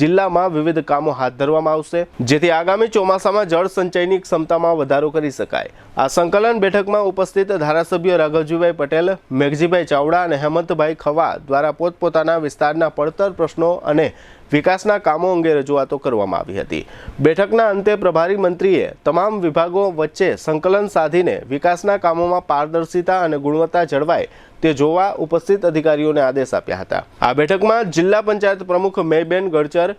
જિલ્લામાં વિવિધ કામો હાથ ધરવામાં આવશે જેથી આગામી ચોમાસામાં જળ સંચયની ક્ષમતામાં વધારો કરી શકાય. આ સંકલન બેઠકમાં ઉપસ્થિત ધારાસભ્યો રાઘવજીભાઈ પટેલ, મેઘજીભાઈ ચાવડા અને હેમંતભાઈ ખવા દ્વારા પોતપોતાના વિસ્તારના પડતર પ્રશ્નો અને વિકાસના કામો અંગે રજૂઆતો કરવામાં આવી હતી. બેઠકના અંતે પ્રભારી મંત્રીએ તમામ વિભાગો વચ્ચે સંકલન સાધીને વિકાસના કામોમાં પારદર્શિતા અને ગુણવત્તા જળવાય તે જોવા ઉપસ્થિત અધિકારીઓને આદેશ આપ્યા હતા. આ બેઠકમાં જિલ્લા પંચાયત પ્રમુખ મેયબેન ગડચર,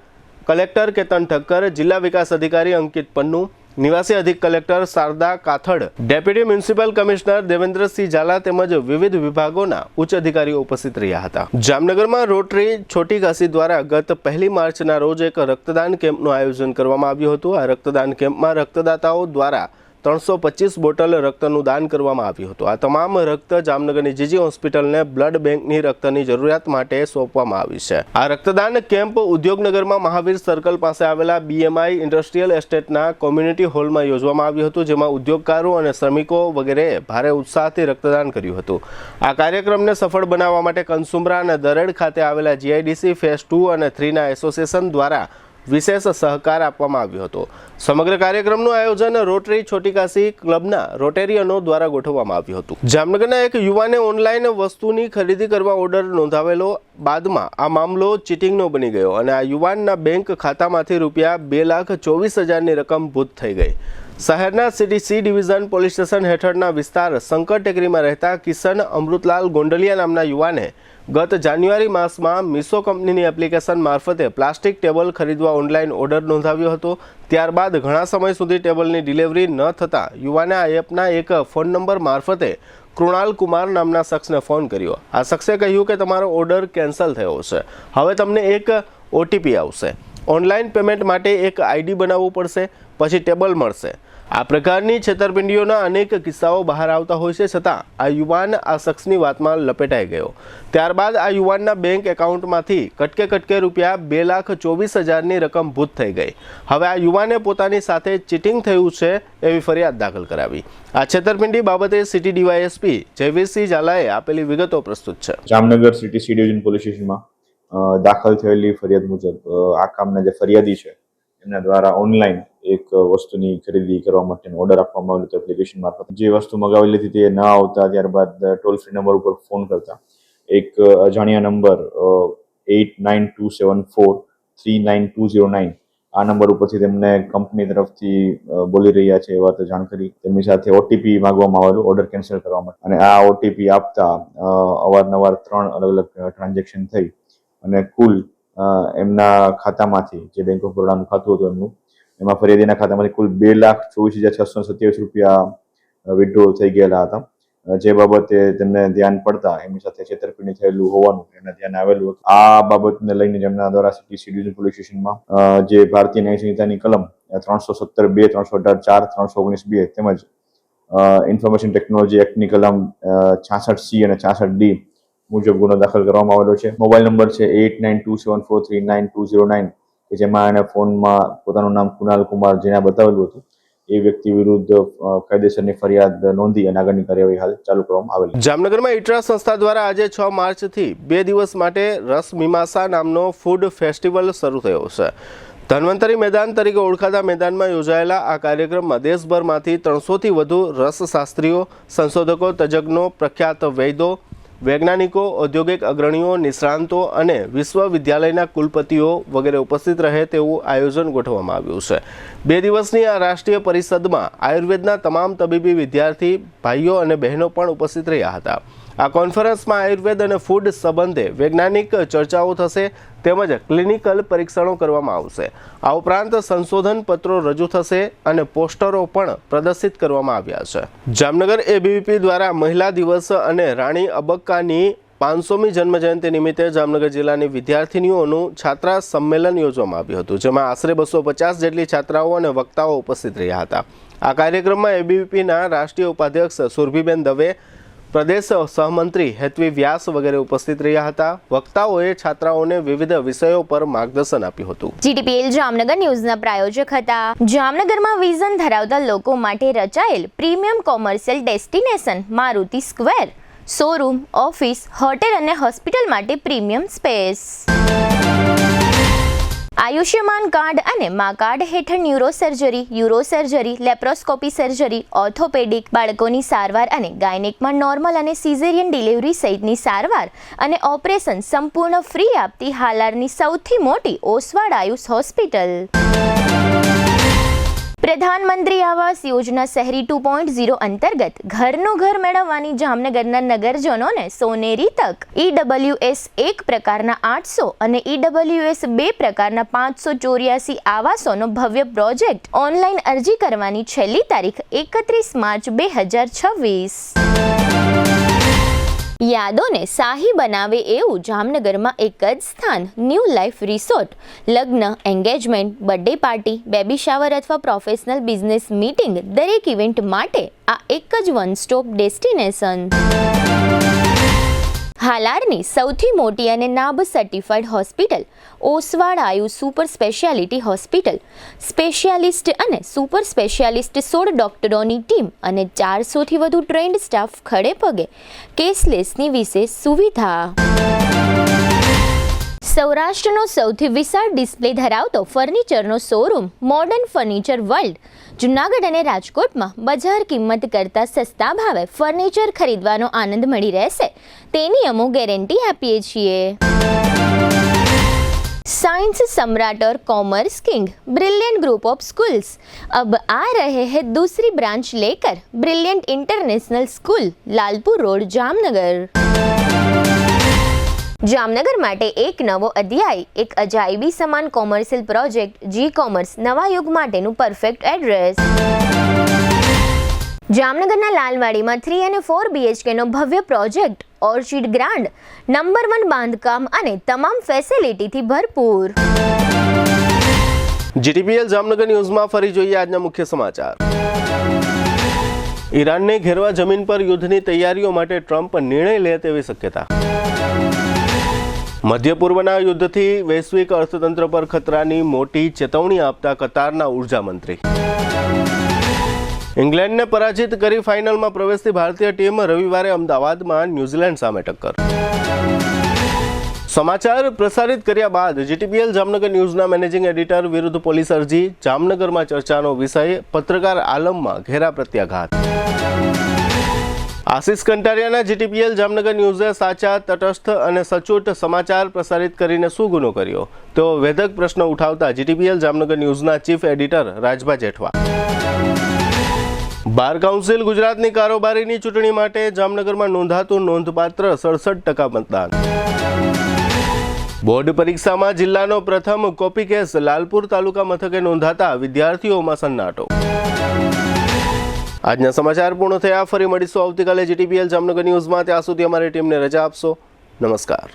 કલેક્ટર કેતન ઠક્કર, જિલ્લા વિકાસ અધિકારી અંકિત પન્નુ, નિવાસી અધિક collector Sharda Kathad, deputy municipal commissioner Devendrasinh Zala તેમજ વિવિધ વિભાગોના ઉચ્ચ અધિકારીઓ ઉપસ્થિત રહ્યા હતા. જામનગરમાં રોટરી છોટી ઘાસી દ્વારા ગત 1 માર્ચના રોજ એક રક્તદાન કેમ્પનું આયોજન કરવામાં આવ્યું હતું. આ રક્તદાન કેમ્પમાં રક્તદાતાઓ દ્વારા 325 બોટલ રક્તનું દાન કરવામાં આવ્યું હતું. આ તમામ રક્ત જામનગરની જીજી હોસ્પિટલને બ્લડ બેંકની રક્તની જરૂરિયાત માટે સોંપવામાં આવી છે. આ રક્તદાન કેમ્પ ઉદ્યોગનગરમાં મહાવીર સર્કલ પાસે આવેલા BMI ઇન્ડસ્ટ્રીયલ એસ્ટેટના કોમ્યુનિટી હોલમાં યોજવામાં આવ્યું હતું, જેમાં ઉદ્યોગકારો અને શ્રમિકો વગેરે ભારે ઉત્સાહથી રક્તદાન કર્યું હતું. આ કાર્યક્રમને સફળ બનાવવા માટે કનસુમરા અને દરેડ ખાતે આવેલા GIDC ફેઝ 2 અને 3ના એસોસિએશન દ્વારા વિશેષ સહકાર આપવામાં આવ્યો હતો. સમગ્ર કાર્યક્રમનું આયોજન રોટરી છોટી કાશી ક્લબના રોટેરિયનો દ્વારા ગોઠવવામાં આવ્યું હતું. જામનગરના એક યુવાને ઓનલાઈન વસ્તુની ખરીદી કરવા ઓર્ડર નોંધાવેલો બાદમાં આ મામલો ચીટિંગનો બની ગયો અને આ યુવાનના બેંક ખાતામાંથી રૂપિયા 2,24,000ની રકમ ભૂત થઈ ગઈ. શહેરના city C division police station હેઠળના વિસ્તાર શંકર ટેકરીમાં રહેતા કિશન અમૃતલાલ ગોંડલિયા નામના યુવાને ગત જાન્યુઆરી માસમાં મીશો કંપનીની એપ્લિકેશન મારફતે પ્લાસ્ટિક ટેબલ ખરીદવા ઓનલાઈન ઓર્ડર નોંધાવ્યો હતો. ત્યારબાદ ઘણા સમય સુધી ટેબલની ડિલિવરી ન થતાં યુવાને આ એપના એક ફોન નંબર મારફતે કૃણાલ કુમાર નામના શખ્સને ફોન કર્યો. આ શખ્સે કહ્યું કે તમારો ઓર્ડર કેન્સલ થયો છે, હવે તમને એક OTP આવશે, ઓનલાઈન પેમેન્ટ માટે એક ID બનાવવું પડશે, પછી ટેબલ મળશે. આ પ્રકારની છેતરપિંડીઓના અનેક કિસ્સાઓ બહાર આવતા હોય છે, છતાં આ યુવાન આ શખ્સની વાતમાં લપેટાઈ ગયો. ત્યારબાદ આ યુવાનના બેંક એકાઉન્ટમાંથી કટકે રૂપિયા 2,24,000ની રકમ ભૂત થઈ ગઈ. હવે આ યુવાને પોતાની સાથે ચીટિંગ થયું છે એવી ફરિયાદ દાખલ કરાવી. આ છેતરપિંડી બાબતે સિટી DYSP જયવીરસિંહ ઝાલાએ આપેલી વિગતો પ્રસ્તુત છે. Jamnagar city C division police સ્ટેશનમાં દાખલ થયેલી ફરિયાદ મુજબ આ કામના જે ફરિયાદી છે એમના દ્વારા ઓનલાઈન એક વસ્તુની ખરીદી કરવા માટેનો ઓર્ડર આપવામાં આવ્યો હતો એપ્લિકેશન મારફત. જે વસ્તુ મગાવેલી હતી તે ન આવતા ત્યારબાદ ટોલ ફ્રી નંબર ઉપર ફોન કરતા એક અજાણ્યા નંબર 8927439209 આ નંબર ઉપરથી તેમને કંપની તરફથી બોલી રહ્યા છે એ વાત જાણ કરી. તેમની સાથે ઓટીપી માંગવામાં આવેલું ઓર્ડર કેન્સલ કરવા માટે, અને આ ઓટીપી આપતા અવારનવાર 3 અલગ અલગ ટ્રાન્ઝેક્શન થઈ અને કુલ એમના ખાતામાંથી, જે બેંક ઓફ બરોડાનું ખાતું હતું એમનું, એમાં ફરિયાદીના ખાતામાંથી કુલ 2,24,627 રૂપિયા વિથડ્રોલ થઈ ગયેલા હતા. જે બાબતે તેમને ધ્યાન પડતા એમની સાથે છેતરપિંડી થયેલું હોવાનું એમને ધ્યાન આવેલું હતું. આ બાબતને લઈને જેમના દ્વારા સી ડિવિઝન પોલીસ સ્ટેશનમાં જે ભારતીય ન્યાય સંહિતાની કલમ 317(2), 318(4), 319(2) તેમજ ઇન્ફોર્મેશન ટેકનોલોજી એક્ટની કલમ 66C અને 66D મુજબ ગુનો દાખલ કરવામાં આવેલો છે. મોબાઈલ નંબર છે 8927439209, કે જેમાં એને ફોનમાં પોતાનું નામ કુનાલ કુમાર જેને બતાવેલું હતું એ વ્યક્તિ વિરુદ્ધ કાયદેસરની ફરિયાદ નોંધી અને આગળની કાર્યવાહી હાલ ચાલુ કરવામાં આવેલી. જામનગરમાં ઇટરા સંસ્થા દ્વારા આજે 6 માર્ચથી 2 દિવસ માટે રસ મીમાંસા નામનો ફૂડ ફેસ્ટિવલ શરૂ થયો છે. ધન્વંતરી મેદાન તરીકે ઓળખાતા મેદાનમાં યોજાયેલા આ કાર્યક્રમમાં દેશભરમાંથી 300થી વધુ રસશાસ્ત્રીઓ, સંશોધકો, તજજ્ઞો, પ્રખ્યાત વૈદો, વૈજ્ઞાનિકો, ઔદ્યોગિક અગ્રણીઓ, નિષ્ણાંતો અને વિશ્વવિદ્યાલયના કુલપતિઓ વગેરે ઉપસ્થિત રહે તેવું આયોજન ગોઠવવામાં આવ્યું છે. 2 દિવસની આ રાષ્ટ્રીય પરિષદમાં આયુર્વેદના તમામ તબીબી વિદ્યાર્થી ભાઈઓ અને બહેનો પણ ઉપસ્થિત રહ્યા હતા. આ કોન્ફરન્સમાં આયુર્વેદ અને ફૂડ સંબંધે વૈજ્ઞાનિક ચર્ચાઓ થશે તેમજ ક્લિનિકલ પરીક્ષણો કરવામાં આવશે. આ ઉપરાંત સંશોધન પત્રો રજૂ થશે અને પોસ્ટરો પણ પ્રદર્શિત કરવામાં આવ્યા છે. જામનગર એબીવીપી દ્વારા મહિલા દિવસ અને રાણી અબક્કાની 500મી જન્મજયંતિ નિમિત્તે જામનગર જિલ્લાની વિદ્યાર્થીનીઓનું છાત્રા સંમેલન યોજવામાં આવ્યું હતું, જેમાં આશરે 250 જેટલી છાત્રાઓ અને વક્તાઓ ઉપસ્થિત રહ્યા હતા. આ કાર્યક્રમમાં એબીવીપીના રાષ્ટ્રીય ઉપાધ્યક્ષ સુરભીબેન દવે, પ્રદેશ સહમંત્રી હેતવી વ્યાસ વગેરે ઉપસ્થિત રહ્યા હતા. વક્તાઓએ છાત્રાઓને વિવિધ વિષયો પર માર્ગદર્શન આપ્યું હતું. જીટીપીએલ જામનગર ન્યૂઝના પ્રાયોજક હતા. જામનગરમાં વિઝન ધરાવતા લોકો માટે રચાયેલ premium commercial destination Maruti square, showroom, office, hotel અને હોસ્પિટલ માટે પ્રીમિયમ સ્પેસ. આયુષ્યમાન કાર્ડ અને મા કાર્ડ હેઠળ ન્યુરોસર્જરી, યુરોસર્જરી, લેપ્રોસ્કોપી સર્જરી, ઓર્થોપેડિક, બાળકોની સારવાર અને ગાયનેકમાં નોર્મલ અને સિઝેરિયન ડિલિવરી સહિતની સારવાર અને ઓપરેશન સંપૂર્ણ ફ્રી આપતી હાલારની સૌથી મોટી ઓસવાડ આયુષ હોસ્પિટલ. પ્રધાનમંત્રી આવાસ યોજના શહેરી 2.0 અંતર્ગત ઘરનું ઘર મેળવવાની જામનગરના નગરજનોને સોનેરી તક. EWS 1 પ્રકારના 800 અને EWS 2 પ્રકારના 584 આવાસોનો ભવ્ય પ્રોજેક્ટ. ઓનલાઈન અરજી કરવાની છેલ્લી તારીખ 31 માર્ચ 2026. યાદોને શાહી બનાવે એવું જામનગરમાં એક જ સ્થાન, ન્યૂ લાઈફ રિસોર્ટ. લગ્ન, engagement, birthday party, baby shower અથવા પ્રોફેશનલ બિઝનેસ મીટિંગ, દરેક ઇવેન્ટ માટે આ એક જ વન સ્ટોપ ડેસ્ટિનેશન. હાલારની સૌથી મોટી અને NABH certified hospital Oshwal Ayush super speciality hospital. Specialist અને સુપર સ્પેશિયાલિસ્ટ 16 ડોક્ટરોની ટીમ અને 400થી વધુ ટ્રેન્ડ સ્ટાફ ખડે પગે. કેશલેસની વિશેષ સુવિધા. સૌરાષ્ટ્રનો સૌથી વિશાળ ડિસ્પ્લે ધરાવતો ફર્નિચરનો showroom modern furniture world. Junagadh અને રાજકોટમાં બજાર કિંમત કરતાં સસ્તા ભાવે ફર્નિચર ખરીદવાનો આનંદ મળી રહેશે તેની અમો ગેરંટી આપીએ છીએ. साइंस सम्राट और commerce king brilliant group of schools अब आ रहे हैं दूसरी ब्रांच लेकर. Brilliant international school, Lalpur road, Jamnagar. Jamnagar માટે એક નવો અધ્યાય, એક અજાયબી સમાન કોમર્શિયલ પ્રોજેક્ટ. જી કોમર્સ નવા યુગ માટેનું પરફેક્ટ એડ્રેસ. જામનગરના લાલવાડીમાં 3 અને 4 BHK નો ભવ્ય પ્રોજેક્ટ. ઓર્ચિડ ગ્રાન્ડ, નંબર 1 બાંધકામ અને તમામ ફેસિલિટીથી ભરપૂર. જીટીપીએલ જામનગર ન્યૂઝમાં ફરી જોઈએ આજના મુખ્ય સમાચાર. ઈરાનને ઘેરવા જમીન પર યુદ્ધની તૈયારીઓ માટે ટ્રમ્પ નિર્ણય લે તેવી શક્યતા. મધ્ય પૂર્વના યુદ્ધથી વૈશ્વિક અર્થતંત્ર પર ખતરાની મોટી ચેતવણી આપતા કતારના ઉર્જા મંત્રી. ઇંગ્લેન્ડને પરાજિત કરી ફાઇનલમાં પ્રવેશતી ભારતીય ટીમ રવિવારે અમદાવાદમાં ન્યૂઝીલેન્ડ સામે ટક્કર. સમાચાર પ્રસારિત કર્યા બાદ જીટીપીએલ જામનગર ન્યૂઝના મેનેજિંગ એડિટર વિરુદ્ધ પોલીસ અરજી. જામનગરમાં ચર્ચાનો વિષય પત્રકાર આલમમાં ઘેરા પ્રત્યાઘાત. આશિષ કંટારિયાના જીટીપીએલ જામનગર ન્યૂઝે સાચા, તટસ્થ અને સચોટ સમાચાર પ્રસારિત કરીને શું ગુનો કર્યો? તેઓ વેધક પ્રશ્ન ઉઠાવતા જીટીપીએલ જામનગર ન્યૂઝના chief editor Rajbha Jethwa. Bar council ગુજરાતની કારોબારીની ચૂંટણી માટે જામનગરમાં નોંધાતું નોંધપાત્ર 67% મતદાન. બોર્ડ પરીક્ષામાં જિલ્લાનો પ્રથમ કોપી કેસ લાલપુર તાલુકા મથકે નોંધાતા વિદ્યાર્થીઓમાં સન્નાટો. આજના સમાચાર પૂર્ણ થયા. ફરી મળીશું આવતીકાલે જીટીપીએલ જામનગર ન્યૂઝમાં. ત્યાં સુધી અમારી ટીમને રજા આપશો. નમસ્કાર.